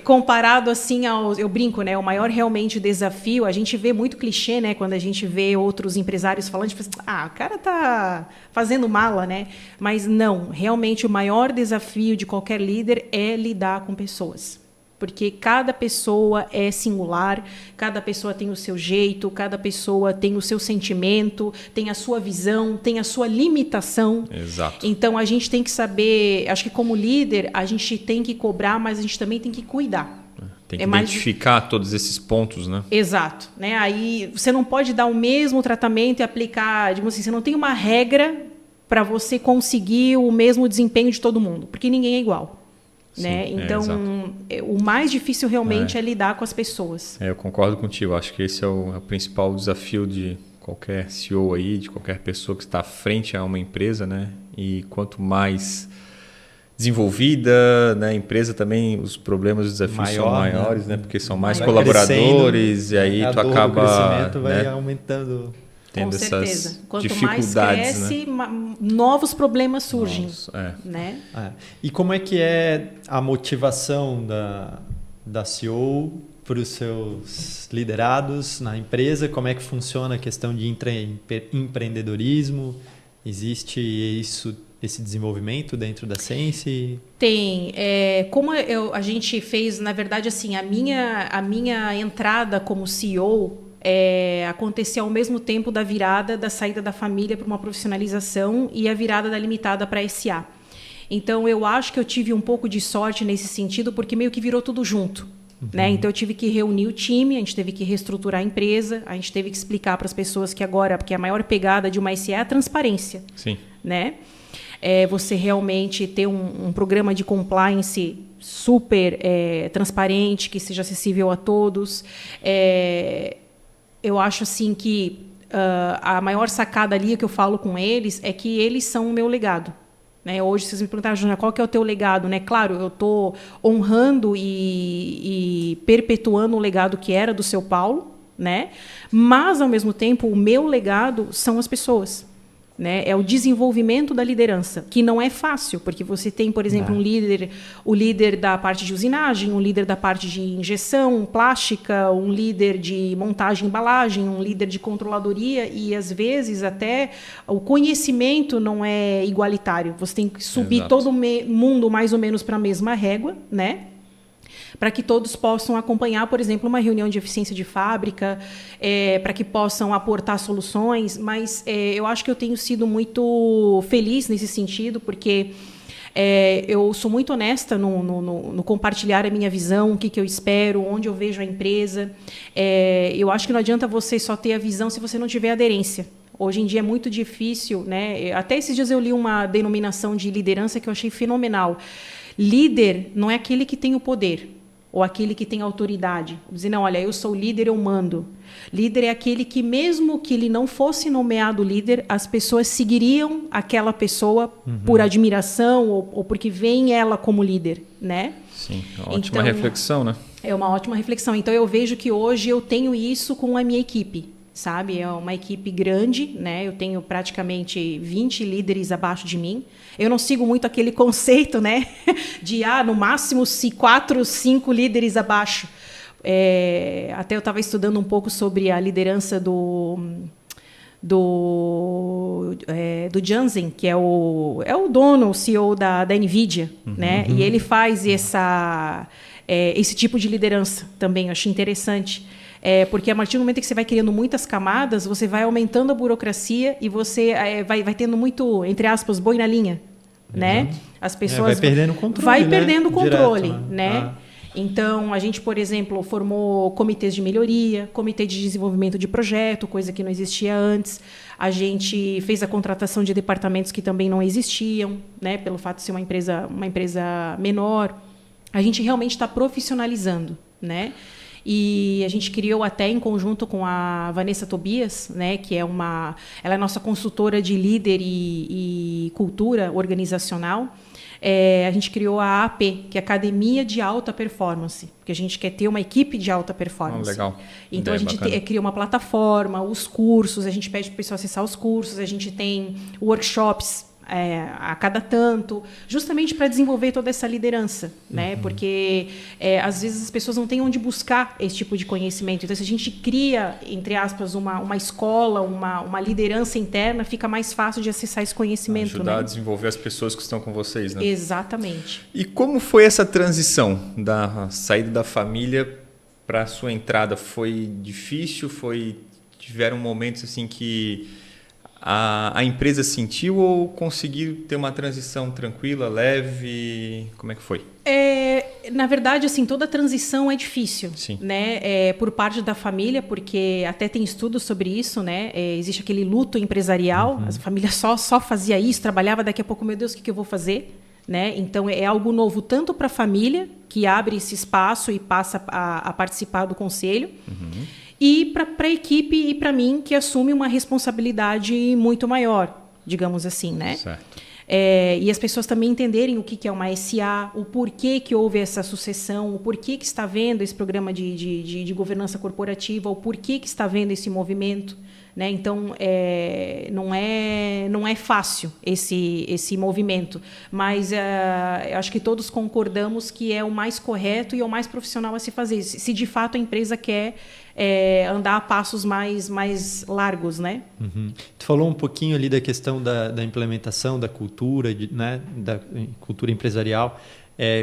Comparado assim aos... Eu brinco, né? O maior realmente desafio... A gente vê muito clichê, né? Quando a gente vê outros empresários falando, tipo, o cara tá fazendo mala, né? Mas não. Realmente o maior desafio de qualquer líder é lidar com pessoas. Porque cada pessoa é singular, cada pessoa tem o seu jeito, cada pessoa tem o seu sentimento, tem a sua visão, tem a sua limitação. Exato. Então, a gente tem que saber... Acho que como líder, a gente tem que cobrar, mas a gente também tem que cuidar. Tem que identificar todos esses pontos, né? Exato. Né? Aí, você não pode dar o mesmo tratamento e aplicar... Digamos assim, você não tem uma regra para você conseguir o mesmo desempenho de todo mundo, porque ninguém é igual. Sim, né? Então, o mais difícil realmente é lidar com as pessoas. Eu concordo contigo. Acho que esse é o principal desafio de qualquer CEO aí, de qualquer pessoa que está à frente a uma empresa, né? E quanto mais desenvolvida, né, a empresa também, os problemas e os desafios são maiores, né? Porque são mais colaboradores e aí tu acaba... O crescimento vai aumentando... Tendo com certeza. essas Quanto mais cresce, né? Novos problemas surgem. Né? E como é que é a motivação da CEO para os seus liderados na empresa? Como é que funciona a questão de empreendedorismo? Existe esse desenvolvimento dentro da Sense? Tem. Como a gente fez, na verdade, assim, a minha entrada como CEO... acontecer ao mesmo tempo da virada da saída da família para uma profissionalização e a virada da limitada para a SA. Então, eu acho que eu tive um pouco de sorte nesse sentido, porque meio que virou tudo junto. Né? Então, eu tive que reunir o time, a gente teve que reestruturar a empresa, a gente teve que explicar para as pessoas que agora, porque a maior pegada de uma SA é a transparência. Sim. Né? Você realmente ter um programa de compliance super transparente, que seja acessível a todos. Eu acho assim que a maior sacada ali que eu falo com eles é que eles são o meu legado. Né? Hoje, vocês me perguntaram, Júnior, qual que é o teu legado? Né? Claro, eu estou honrando e perpetuando o legado que era do seu Paulo, né? Mas, ao mesmo tempo, o meu legado são as pessoas. Né? É o desenvolvimento da liderança, que não é fácil, porque você tem, por exemplo, o líder da parte de usinagem, um líder da parte de injeção plástica, um líder de montagem e embalagem, um líder de controladoria, e às vezes até o conhecimento não é igualitário. Você tem que subir todo mundo mais ou menos para a mesma régua, né? Para que todos possam acompanhar, por exemplo, uma reunião de eficiência de fábrica, para que possam aportar soluções. Mas eu acho que eu tenho sido muito feliz nesse sentido, porque eu sou muito honesta no compartilhar a minha visão, o que eu espero, onde eu vejo a empresa. Eu acho que não adianta você só ter a visão se você não tiver aderência. Hoje em dia é muito difícil, né? Até esses dias eu li uma denominação de liderança que eu achei fenomenal. Líder não é aquele que tem o poder ou aquele que tem autoridade. Dizer, não, olha, eu sou líder, eu mando. Líder é aquele que, mesmo que ele não fosse nomeado líder, as pessoas seguiriam aquela pessoa por admiração ou porque veem ela como líder, né? Sim, ótima reflexão, né? É uma ótima reflexão. Então, eu vejo que hoje eu tenho isso com a minha equipe. Sabe, é uma equipe grande, né? Eu tenho praticamente 20 líderes abaixo de mim. Eu não sigo muito aquele conceito, né? De no máximo 4, 5 líderes abaixo. Até eu estava estudando um pouco sobre a liderança do Jansen, que é o dono, o CEO da NVIDIA, né? E ele faz esse tipo de liderança também. Eu achei interessante. Porque a partir do momento que você vai criando muitas camadas, você vai aumentando a burocracia e você vai tendo muito, entre aspas, boi na linha. Né? As pessoas vai perdendo o controle. Vai perdendo o controle. Direto, né? Então, a gente, por exemplo, formou comitês de melhoria, comitê de desenvolvimento de projeto, coisa que não existia antes. A gente fez a contratação de departamentos que também não existiam, né? Pelo fato de ser uma empresa menor. A gente realmente está profissionalizando, né? E a gente criou até em conjunto com a Vanessa Tobias, né, que ela é nossa consultora de líder e cultura organizacional. a gente criou a AP, que é a Academia de Alta Performance, porque a gente quer ter uma equipe de alta performance. Legal. Então, a gente cria uma plataforma, os cursos, a gente pede para o pessoal acessar os cursos, a gente tem workshops a cada tanto, justamente para desenvolver toda essa liderança, né? Porque às vezes as pessoas não têm onde buscar esse tipo de conhecimento. Então, se a gente cria, entre aspas, uma escola, uma liderança interna, fica mais fácil de acessar esse conhecimento. Ajudar né? a desenvolver as pessoas que estão com vocês, né? Exatamente. E como foi essa transição da saída da família para a sua entrada? Foi difícil? Tiveram momentos assim que a empresa sentiu ou conseguiu ter uma transição tranquila, leve? Como é que foi? Na verdade, assim, toda transição é difícil, Sim. né? Por parte da família, porque até tem estudos sobre isso, né? Existe aquele luto empresarial, a família só fazia isso, trabalhava, daqui a pouco, meu Deus, o que eu vou fazer? Né? Então, é algo novo tanto para a família, que abre esse espaço e passa a participar do conselho, e para a equipe e para mim, que assume uma responsabilidade muito maior, digamos assim, né? Certo. E as pessoas também entenderem o que é uma SA, o porquê que houve essa sucessão, o porquê que está havendo esse programa de governança corporativa, o porquê que está havendo esse movimento. Né? Então, não é fácil esse movimento, mas eu acho que todos concordamos que é o mais correto e é o mais profissional a se fazer, se de fato a empresa quer andar a passos mais largos. Né? Tu falou um pouquinho ali da questão da implementação da cultura, né? Da cultura empresarial.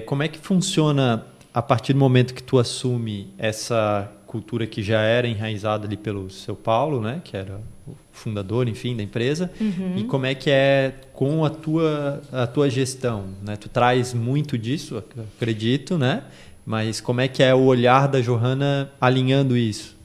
Como é que funciona a partir do momento que tu assume essa cultura que já era enraizada ali pelo seu Paulo, né, que era o fundador, enfim, da empresa, e como é que é com a tua gestão, né? Tu traz muito disso, acredito, né? Mas como é que é o olhar da Johanna alinhando isso?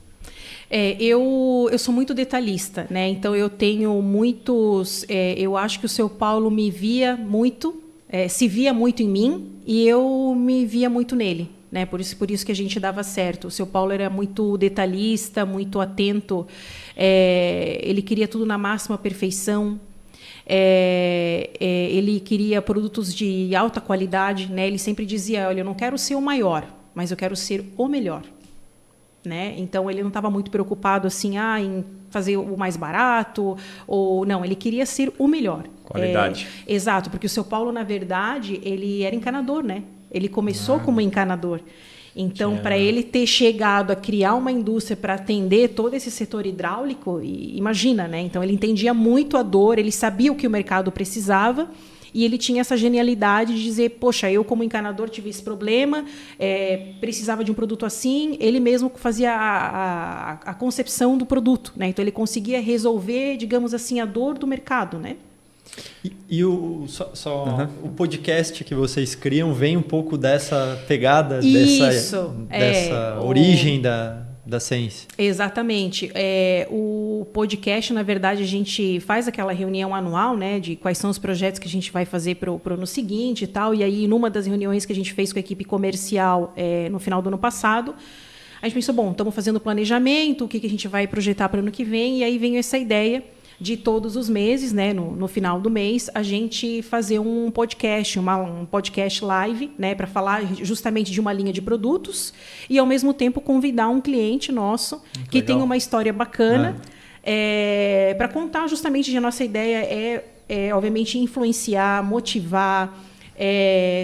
Eu sou muito detalhista, né? Então eu tenho muitos. Eu acho que o seu Paulo me via muito, se via muito em mim e eu me via muito nele. Né? Por isso que a gente dava certo. O seu Paulo era muito detalhista, muito atento, ele queria tudo na máxima perfeição, ele queria produtos de alta qualidade, né? Ele sempre dizia, olha, eu não quero ser o maior, mas eu quero ser o melhor. Né? Então, ele não estava muito preocupado assim, em fazer o mais barato, ou não, ele queria ser o melhor. Qualidade. Exato, porque o seu Paulo, na verdade, ele era encanador, né? Ele começou como encanador. Então, para ele ter chegado a criar uma indústria para atender todo esse setor hidráulico, imagina, né? Então, ele entendia muito a dor, ele sabia o que o mercado precisava e ele tinha essa genialidade de dizer, poxa, eu como encanador tive esse problema, precisava de um produto assim, ele mesmo fazia a concepção do produto, né? Então, ele conseguia resolver, digamos assim, a dor do mercado, né? E o podcast que vocês criam vem um pouco dessa pegada, dessa origem da Sense. Exatamente. O podcast, na verdade, a gente faz aquela reunião anual, né, de quais são os projetos que a gente vai fazer para o ano seguinte e tal. E aí, numa das reuniões que a gente fez com a equipe comercial no final do ano passado, a gente pensou, bom, estamos fazendo planejamento, o que a gente vai projetar para o ano que vem, e aí veio essa ideia de todos os meses, né, no final do mês, a gente fazer um podcast, um podcast live, né, para falar justamente de uma linha de produtos e, ao mesmo tempo, convidar um cliente nosso que tem uma história bacana para contar justamente que a nossa ideia obviamente, influenciar, motivar,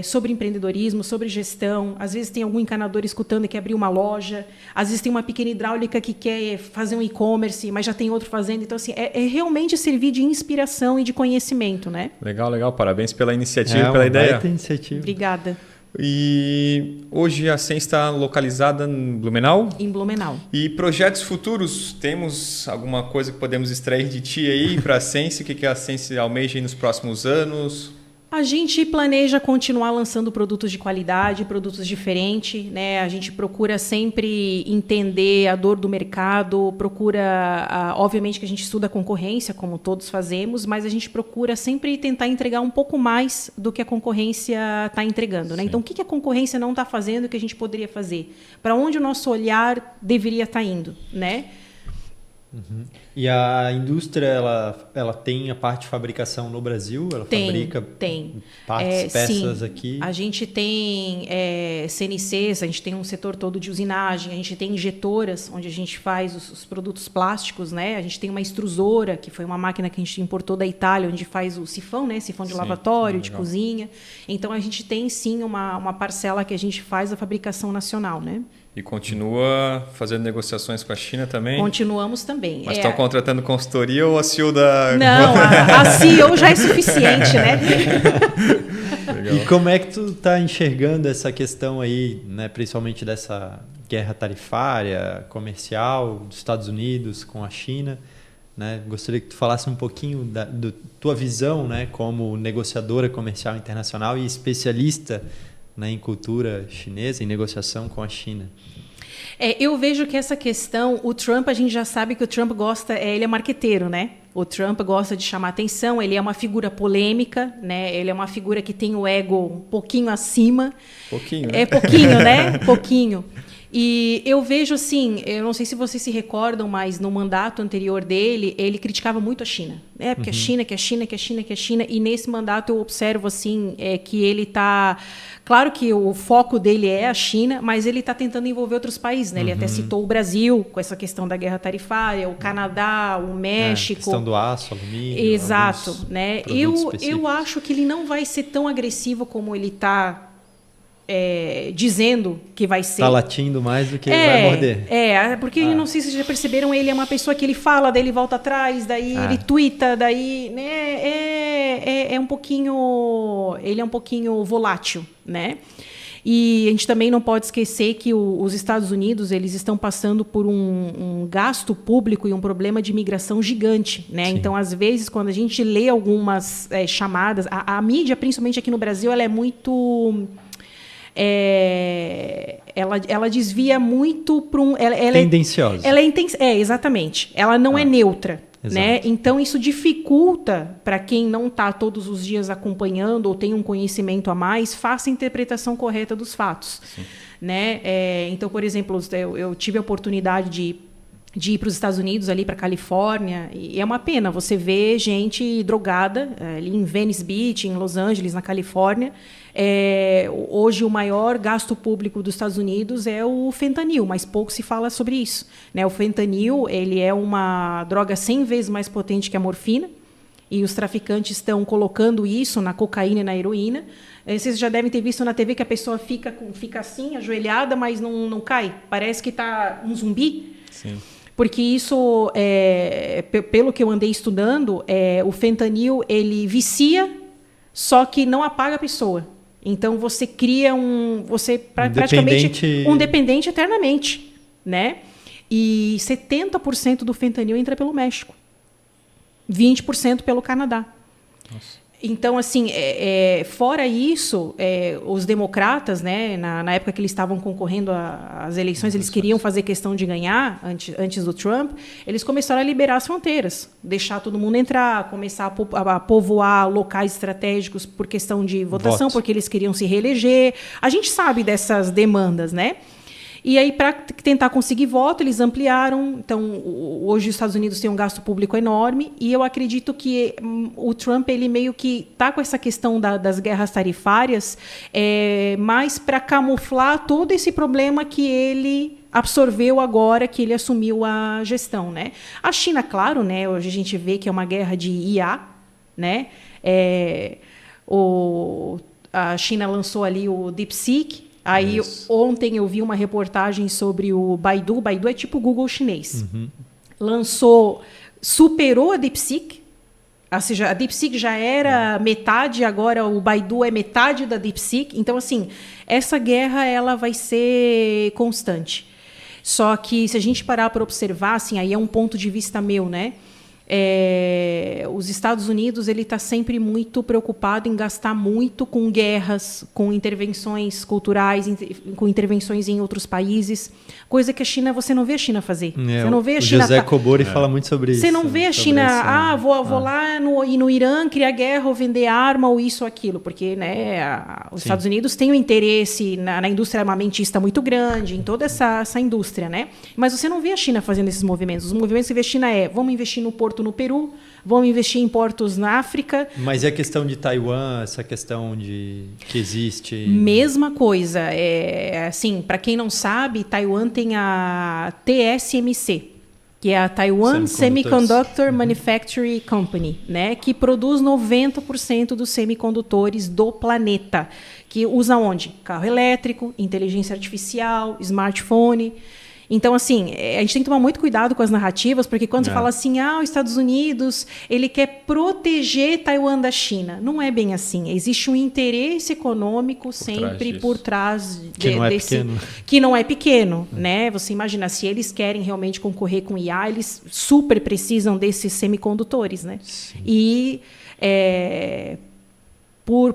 sobre empreendedorismo, sobre gestão. Às vezes tem algum encanador escutando e quer abrir uma loja. Às vezes tem uma pequena hidráulica que quer fazer um e-commerce, mas já tem outro fazendo. Então, assim, realmente servir de inspiração e de conhecimento, né? Legal. Parabéns pela iniciativa e pela ideia. Iniciativa. Obrigada. E hoje a Sense está localizada em Blumenau? Em Blumenau. E projetos futuros? Temos alguma coisa que podemos extrair de ti aí para a Sense? O que a Sense almeja aí nos próximos anos? A gente planeja continuar lançando produtos de qualidade, produtos diferentes, né? A gente procura sempre entender a dor do mercado, obviamente que a gente estuda a concorrência, como todos fazemos, mas a gente procura sempre tentar entregar um pouco mais do que a concorrência está entregando, né? Então, o que a concorrência não está fazendo que a gente poderia fazer? Para onde o nosso olhar deveria estar indo, né? Uhum. E a indústria, ela tem a parte de fabricação no Brasil? Ela fabrica partes, peças sim. aqui? A gente tem CNCs, a gente tem um setor todo de usinagem, a gente tem injetoras, onde a gente faz os produtos plásticos, né? A gente tem uma extrusora, que foi uma máquina que a gente importou da Itália, onde faz o sifão, né? Sifão de lavatório, de cozinha. Então, a gente tem, sim, uma parcela que a gente faz da fabricação nacional, né? E continua fazendo negociações com a China também? Continuamos também. Mas estão contratando consultoria ou a CEO da... Não, a CEO já é suficiente, né? Legal. E como é que tu está enxergando essa questão aí, né, principalmente dessa guerra tarifária, comercial dos Estados Unidos com a China? Né? Gostaria que tu falasse um pouquinho da tua visão, né, como negociadora comercial internacional e especialista, né, em cultura chinesa, em negociação com a China. Eu vejo que essa questão, o Trump, a gente já sabe que o Trump gosta, ele é marqueteiro, né? O Trump gosta de chamar atenção, ele é uma figura polêmica, né? Ele é uma figura que tem o ego um pouquinho acima. Pouquinho, né? Pouquinho, né? Pouquinho. E eu vejo assim, eu não sei se vocês se recordam, mas no mandato anterior dele, ele criticava muito a China. Porque a China, que a China, que a China, que a China. E nesse mandato eu observo assim, que ele está... Claro que o foco dele é a China, mas ele está tentando envolver outros países. Né? Ele até citou o Brasil, com essa questão da guerra tarifária, o Canadá, o México. A questão do aço, alumínio. Exato. Né? Eu acho que ele não vai ser tão agressivo como ele está... dizendo que vai ser. Está latindo mais do que vai morder. Porque não sei se vocês já perceberam, ele é uma pessoa que ele fala, daí ele volta atrás, daí ele tuita, daí né, um pouquinho, ele é um pouquinho volátil, né? E a gente também não pode esquecer que os Estados Unidos eles estão passando por um gasto público e um problema de imigração gigante, né? Sim. Então, às vezes, quando a gente lê algumas chamadas, a mídia, principalmente aqui no Brasil, ela é muito... ela desvia muito para um... Tendenciosa. Exatamente. Ela não é neutra. Né? Então, isso dificulta para quem não está todos os dias acompanhando ou tem um conhecimento a mais, faça a interpretação correta dos fatos. Né? Então, por exemplo, eu tive a oportunidade de ir para os Estados Unidos, ali para a Califórnia, e é uma pena você ver gente drogada ali em Venice Beach, em Los Angeles, na Califórnia. Hoje o maior gasto público dos Estados Unidos é o fentanil, mas pouco se fala sobre isso, né? O fentanil ele é uma droga 100 vezes mais potente que a morfina, e os traficantes estão colocando isso na cocaína e na heroína. Vocês já devem ter visto na TV que a pessoa fica assim, ajoelhada, mas não cai. Parece que está um zumbi. Sim. Porque isso, pelo que eu andei estudando, o fentanil ele vicia, só que não apaga a pessoa. Então você cria praticamente um dependente eternamente, né? E 70% do fentanil entra pelo México, 20% pelo Canadá. Nossa. Então, assim, fora isso, os democratas, né, na época que eles estavam concorrendo às eleições, eles queriam fazer questão de ganhar antes do Trump, eles começaram a liberar as fronteiras, deixar todo mundo entrar, começar a povoar locais estratégicos por questão de votação, porque eles queriam se reeleger. A gente sabe dessas demandas, né? E aí, para tentar conseguir voto, eles ampliaram. Então, hoje os Estados Unidos têm um gasto público enorme, e eu acredito que o Trump ele meio que está com essa questão das guerras tarifárias, mais para camuflar todo esse problema que ele absorveu agora que ele assumiu a gestão, né? A China, claro, né? Hoje a gente vê que é uma guerra de IA, né? A China lançou ali o DeepSeek. Aí, ontem eu vi uma reportagem sobre o Baidu. O Baidu é tipo o Google chinês. Superou a DeepSeek. Ou seja, a DeepSeek já era metade, agora o Baidu é metade da DeepSeek. Então, assim, essa guerra ela vai ser constante. Só que, se a gente parar para observar, assim, aí é um ponto de vista meu, né? Os Estados Unidos ele está sempre muito preocupado em gastar muito com guerras, com intervenções culturais, com intervenções em outros países, coisa que a China, você não vê a China fazer. Você não vê a China. José Kobori fala muito sobre isso. Você não vê a China, vou lá no Irã criar guerra ou vender arma ou isso ou aquilo, porque os Estados Unidos têm um interesse na indústria armamentista muito grande, em toda essa indústria, né? Mas você não vê a China fazendo esses movimentos. Os movimentos que vê a China vamos investir no porto no Peru, vamos investir em portos na África. Mas e a questão de Taiwan, essa questão de que existe? Mesma coisa. Assim, para quem não sabe, Taiwan tem a TSMC, que é a Taiwan Semiconductor Manufacturing Company, né, que produz 90% dos semicondutores do planeta, que usa onde? Carro elétrico, inteligência artificial, smartphone. Então, assim, a gente tem que tomar muito cuidado com as narrativas, porque quando você fala assim, os Estados Unidos, ele quer proteger Taiwan da China. Não é bem assim. Existe um interesse econômico sempre por trás desse... Que não é pequeno, né? Você imagina, se eles querem realmente concorrer com IA, eles super precisam desses semicondutores, né? Sim. E, por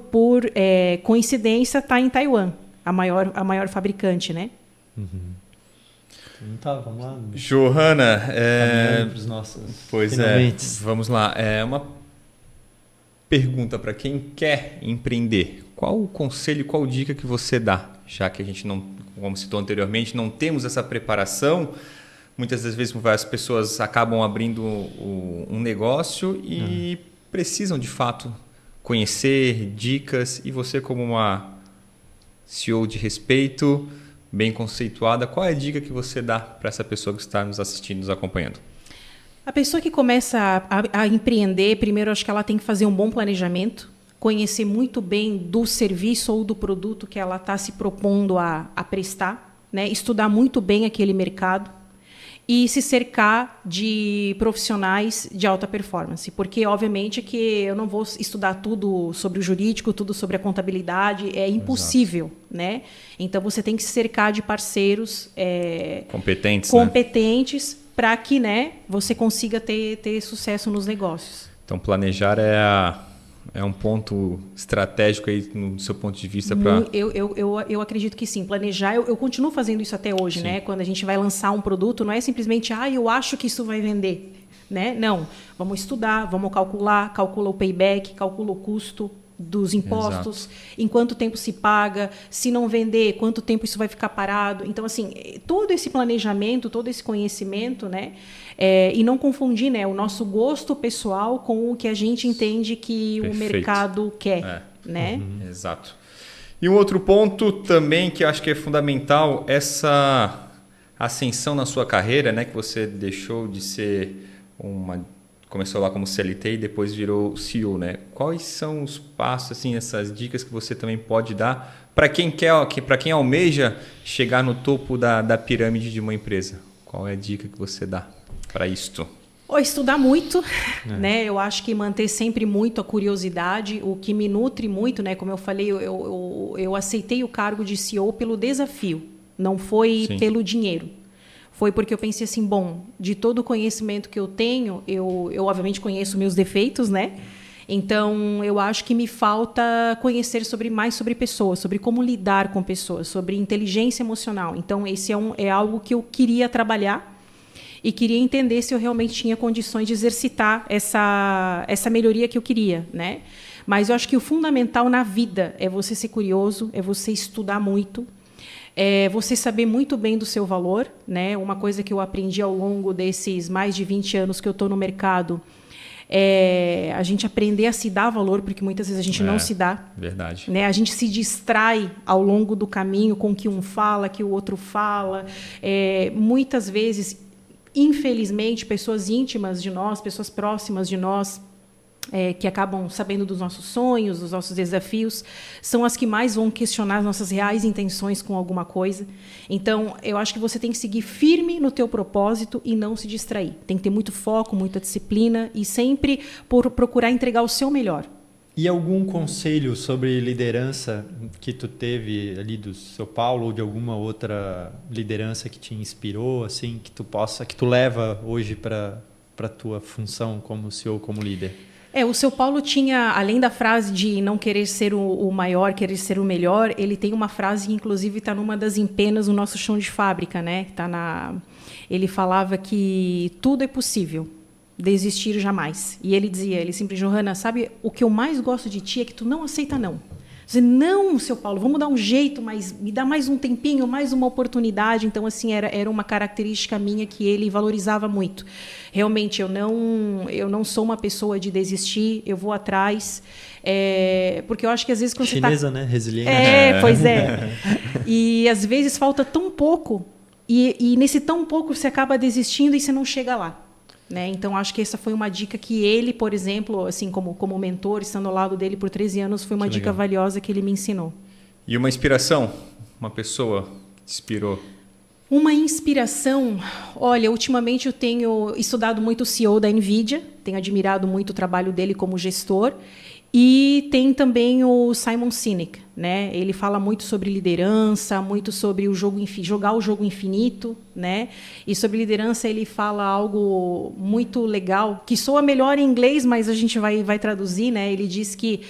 coincidência, está em Taiwan, a maior fabricante, né? Uhum. Tá, vamos lá. Johanna, finalmente. Vamos lá. Uma pergunta para quem quer empreender. Qual o conselho, qual dica que você dá? Já que a gente não, como citou anteriormente, não temos essa preparação, muitas das vezes as pessoas acabam abrindo um negócio e precisam de fato conhecer dicas, e você, como uma CEO de respeito, bem conceituada, qual é a dica que você dá para essa pessoa que está nos assistindo, nos acompanhando? A pessoa que começa a empreender, primeiro, acho que ela tem que fazer um bom planejamento, conhecer muito bem do serviço ou do produto que ela está se propondo a prestar, né? Estudar muito bem aquele mercado e se cercar de profissionais de alta performance, porque, obviamente, que eu não vou estudar tudo sobre o jurídico, tudo sobre a contabilidade, é impossível, né? Então, você tem que se cercar de parceiros competentes para que, né, você consiga ter sucesso nos negócios. Então, planejar é um ponto estratégico aí no seu ponto de vista para... Eu acredito que sim. Planejar, eu continuo fazendo isso até hoje, né? Quando a gente vai lançar um produto, não é simplesmente, eu acho que isso vai vender, né? Não, vamos estudar, vamos calcula o payback, calcula o custo dos impostos, em quanto tempo se paga, se não vender, quanto tempo isso vai ficar parado. Então, assim, todo esse planejamento, todo esse conhecimento, né? E não confundir, né, o nosso gosto pessoal com o que a gente entende que o mercado quer. Né? Exato. E um outro ponto também que eu acho que é fundamental, essa ascensão na sua carreira, né, que você deixou de ser começou lá como CLT e depois virou CEO, né? Quais são os passos, assim, essas dicas que você também pode dar para quem para quem almeja chegar no topo da pirâmide de uma empresa? Qual é a dica que você dá para isto? Estudar muito, né? Eu acho que manter sempre muito a curiosidade, o que me nutre muito, né? Como eu falei, eu aceitei o cargo de CEO pelo desafio, não foi pelo dinheiro. Foi porque eu pensei assim, de todo o conhecimento que eu tenho, eu obviamente conheço meus defeitos, né? Então, eu acho que me falta conhecer mais sobre pessoas, sobre como lidar com pessoas, sobre inteligência emocional. Então, esse é algo que eu queria trabalhar e queria entender se eu realmente tinha condições de exercitar essa melhoria que eu queria, né? Mas eu acho que o fundamental na vida é você ser curioso, é você estudar muito, é você saber muito bem do seu valor, né? Uma coisa que eu aprendi ao longo desses mais de 20 anos que eu estou no mercado é a gente aprender a se dar valor, porque muitas vezes a gente não se dá. Verdade. Né? A gente se distrai ao longo do caminho com o que um fala, que o outro fala. Muitas vezes, infelizmente, pessoas íntimas de nós, pessoas próximas de nós, que acabam sabendo dos nossos sonhos, dos nossos desafios, são as que mais vão questionar as nossas reais intenções com alguma coisa. Então, eu acho que você tem que seguir firme no teu propósito e não se distrair. Tem que ter muito foco, muita disciplina e sempre procurar entregar o seu melhor. E algum conselho sobre liderança que tu teve ali do seu Paulo ou de alguma outra liderança que te inspirou, assim, que tu leva hoje para para a tua função como CEO, como líder? O seu Paulo tinha, além da frase de não querer ser o maior, querer ser o melhor, ele tem uma frase que, inclusive, está numa das empenas do nosso chão de fábrica, né? Ele falava que tudo é possível, desistir jamais. E ele dizia, ele sempre, Johanna, sabe, o que eu mais gosto de ti é que tu não aceita não. Dizer, não, seu Paulo, vamos dar um jeito, mas me dá mais um tempinho, mais uma oportunidade. Então, assim, era uma característica minha que ele valorizava muito. Realmente, eu não sou uma pessoa de desistir, eu vou atrás, porque eu acho que às vezes quando Chinesa, você né? Resiliente. Pois é. E às vezes falta tão pouco, e nesse tão pouco você acaba desistindo e você não chega lá. Né? Então, acho que essa foi uma dica que ele, por exemplo, assim como mentor, estando ao lado dele por 13 anos, foi uma dica valiosa que ele me ensinou. E uma inspiração? Uma pessoa que te inspirou? Uma inspiração? Olha, ultimamente eu tenho estudado muito o CEO da NVIDIA, tenho admirado muito o trabalho dele como gestor. E tem também o Simon Sinek, né? Ele fala muito sobre liderança, muito sobre jogar o jogo infinito, né? E sobre liderança ele fala algo muito legal, que soa melhor em inglês, mas a gente vai traduzir, né? Ele diz que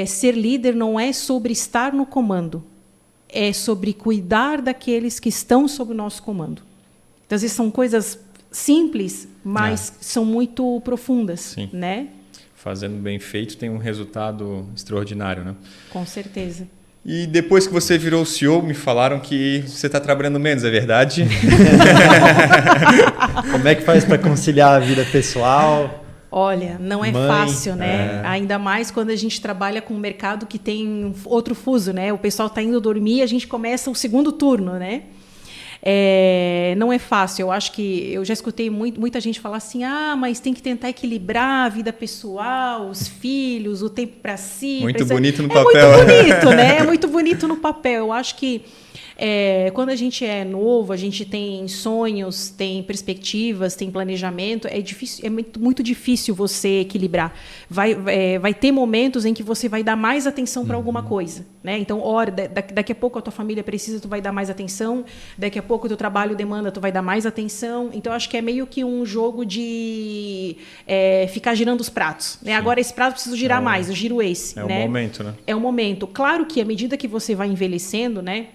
ser líder não é sobre estar no comando, é sobre cuidar daqueles que estão sob o nosso comando. Então, às vezes são coisas simples, mas são muito profundas, Sim. né? Fazendo bem feito tem um resultado extraordinário, né? Com certeza. E depois que você virou CEO, me falaram que você está trabalhando menos, é verdade? Como é que faz para conciliar a vida pessoal? Olha, não é fácil, né? Ainda mais quando a gente trabalha com um mercado que tem outro fuso, né? O pessoal está indo dormir, a gente começa o segundo turno, né? Não é fácil. Eu acho que eu já escutei muita gente falar assim, mas tem que tentar equilibrar a vida pessoal, os filhos, o tempo para si. Muito bonito no papel. É muito bonito, né? É muito bonito no papel. Eu acho que quando a gente é novo, a gente tem sonhos, tem perspectivas, tem planejamento, é muito difícil você equilibrar. Vai ter momentos em que você vai dar mais atenção para alguma coisa, né? Então, daqui a pouco a tua família precisa, tu vai dar mais atenção, daqui a pouco o teu trabalho demanda, tu vai dar mais atenção. Então, acho que é meio que um jogo de ficar girando os pratos, né? Agora esse prato precisa girar mais, eu giro esse. É o né? momento, né? É o momento. Claro que à medida que você vai envelhecendo, né?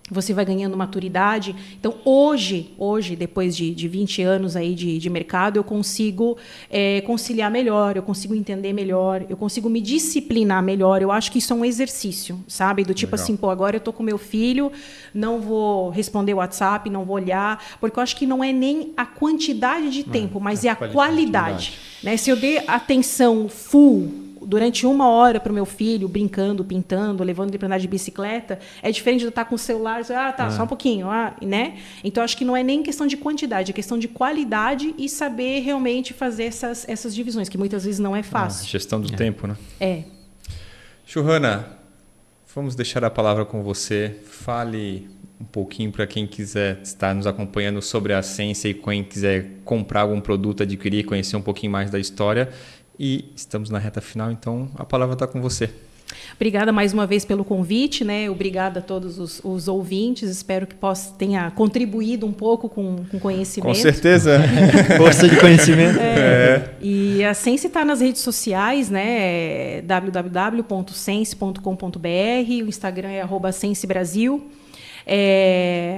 Você vai ganhando maturidade. Então, hoje depois de 20 anos aí de mercado, eu consigo conciliar melhor, eu consigo entender melhor, eu consigo me disciplinar melhor. Eu acho que isso é um exercício, sabe? Do tipo assim, agora eu estou com meu filho, não vou responder o WhatsApp, não vou olhar, porque eu acho que não é nem a quantidade de tempo, mas é a qualidade. Né? Se eu der atenção full durante 1 hora para o meu filho, brincando, pintando, levando ele para andar de bicicleta, é diferente de eu estar com o celular, só um pouquinho, né? Então, acho que não é nem questão de quantidade, é questão de qualidade e saber realmente fazer essas divisões, que muitas vezes não é fácil. Gestão do tempo, né? Johanna, vamos deixar a palavra com você. Fale um pouquinho para quem quiser estar nos acompanhando sobre a Sense e quem quiser comprar algum produto, adquirir, conhecer um pouquinho mais da história. E estamos na reta final, então a palavra está com você. Obrigada mais uma vez pelo convite, né? Obrigada a todos os ouvintes. Espero que tenha contribuído um pouco com conhecimento. Com certeza. Força de conhecimento. E a Sense está nas redes sociais, né? www.sense.com.br. O Instagram é @sensebrasil.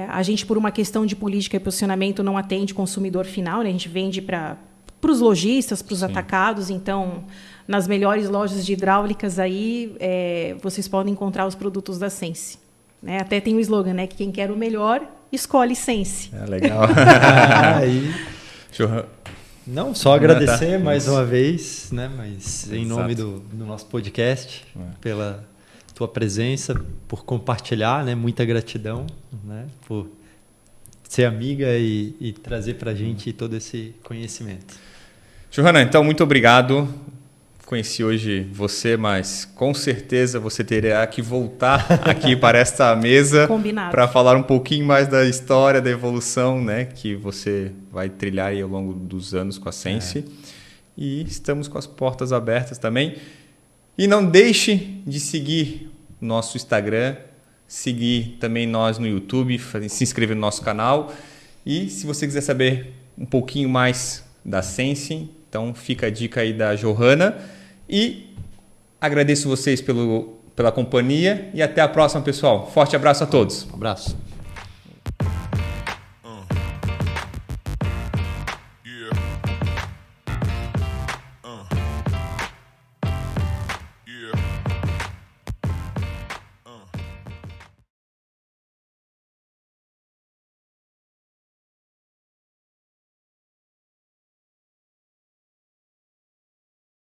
A gente, por uma questão de política e posicionamento, não atende consumidor final, né? A gente vende para os lojistas, para os atacados. Então, nas melhores lojas de hidráulicas aí, vocês podem encontrar os produtos da Sense. Né? Até tem o slogan, né? Que quem quer o melhor, escolhe Sense. Legal. Não, só agradecer mais uma vez, né? Mas em nome do nosso podcast, pela tua presença, por compartilhar, né? Muita gratidão, né? Por ser amiga e trazer para a gente todo esse conhecimento. Johanna, então, muito obrigado. Conheci hoje você, mas com certeza você terá que voltar aqui para esta mesa para falar um pouquinho mais da história, da evolução, né, que você vai trilhar aí ao longo dos anos com a Sense. E estamos com as portas abertas também. E não deixe de seguir nosso Instagram, seguir também nós no YouTube, se inscrever no nosso canal. E se você quiser saber um pouquinho mais da Sense. Então fica a dica aí da Johanna. E agradeço vocês pela companhia e até a próxima, pessoal. Forte abraço a todos. Um abraço.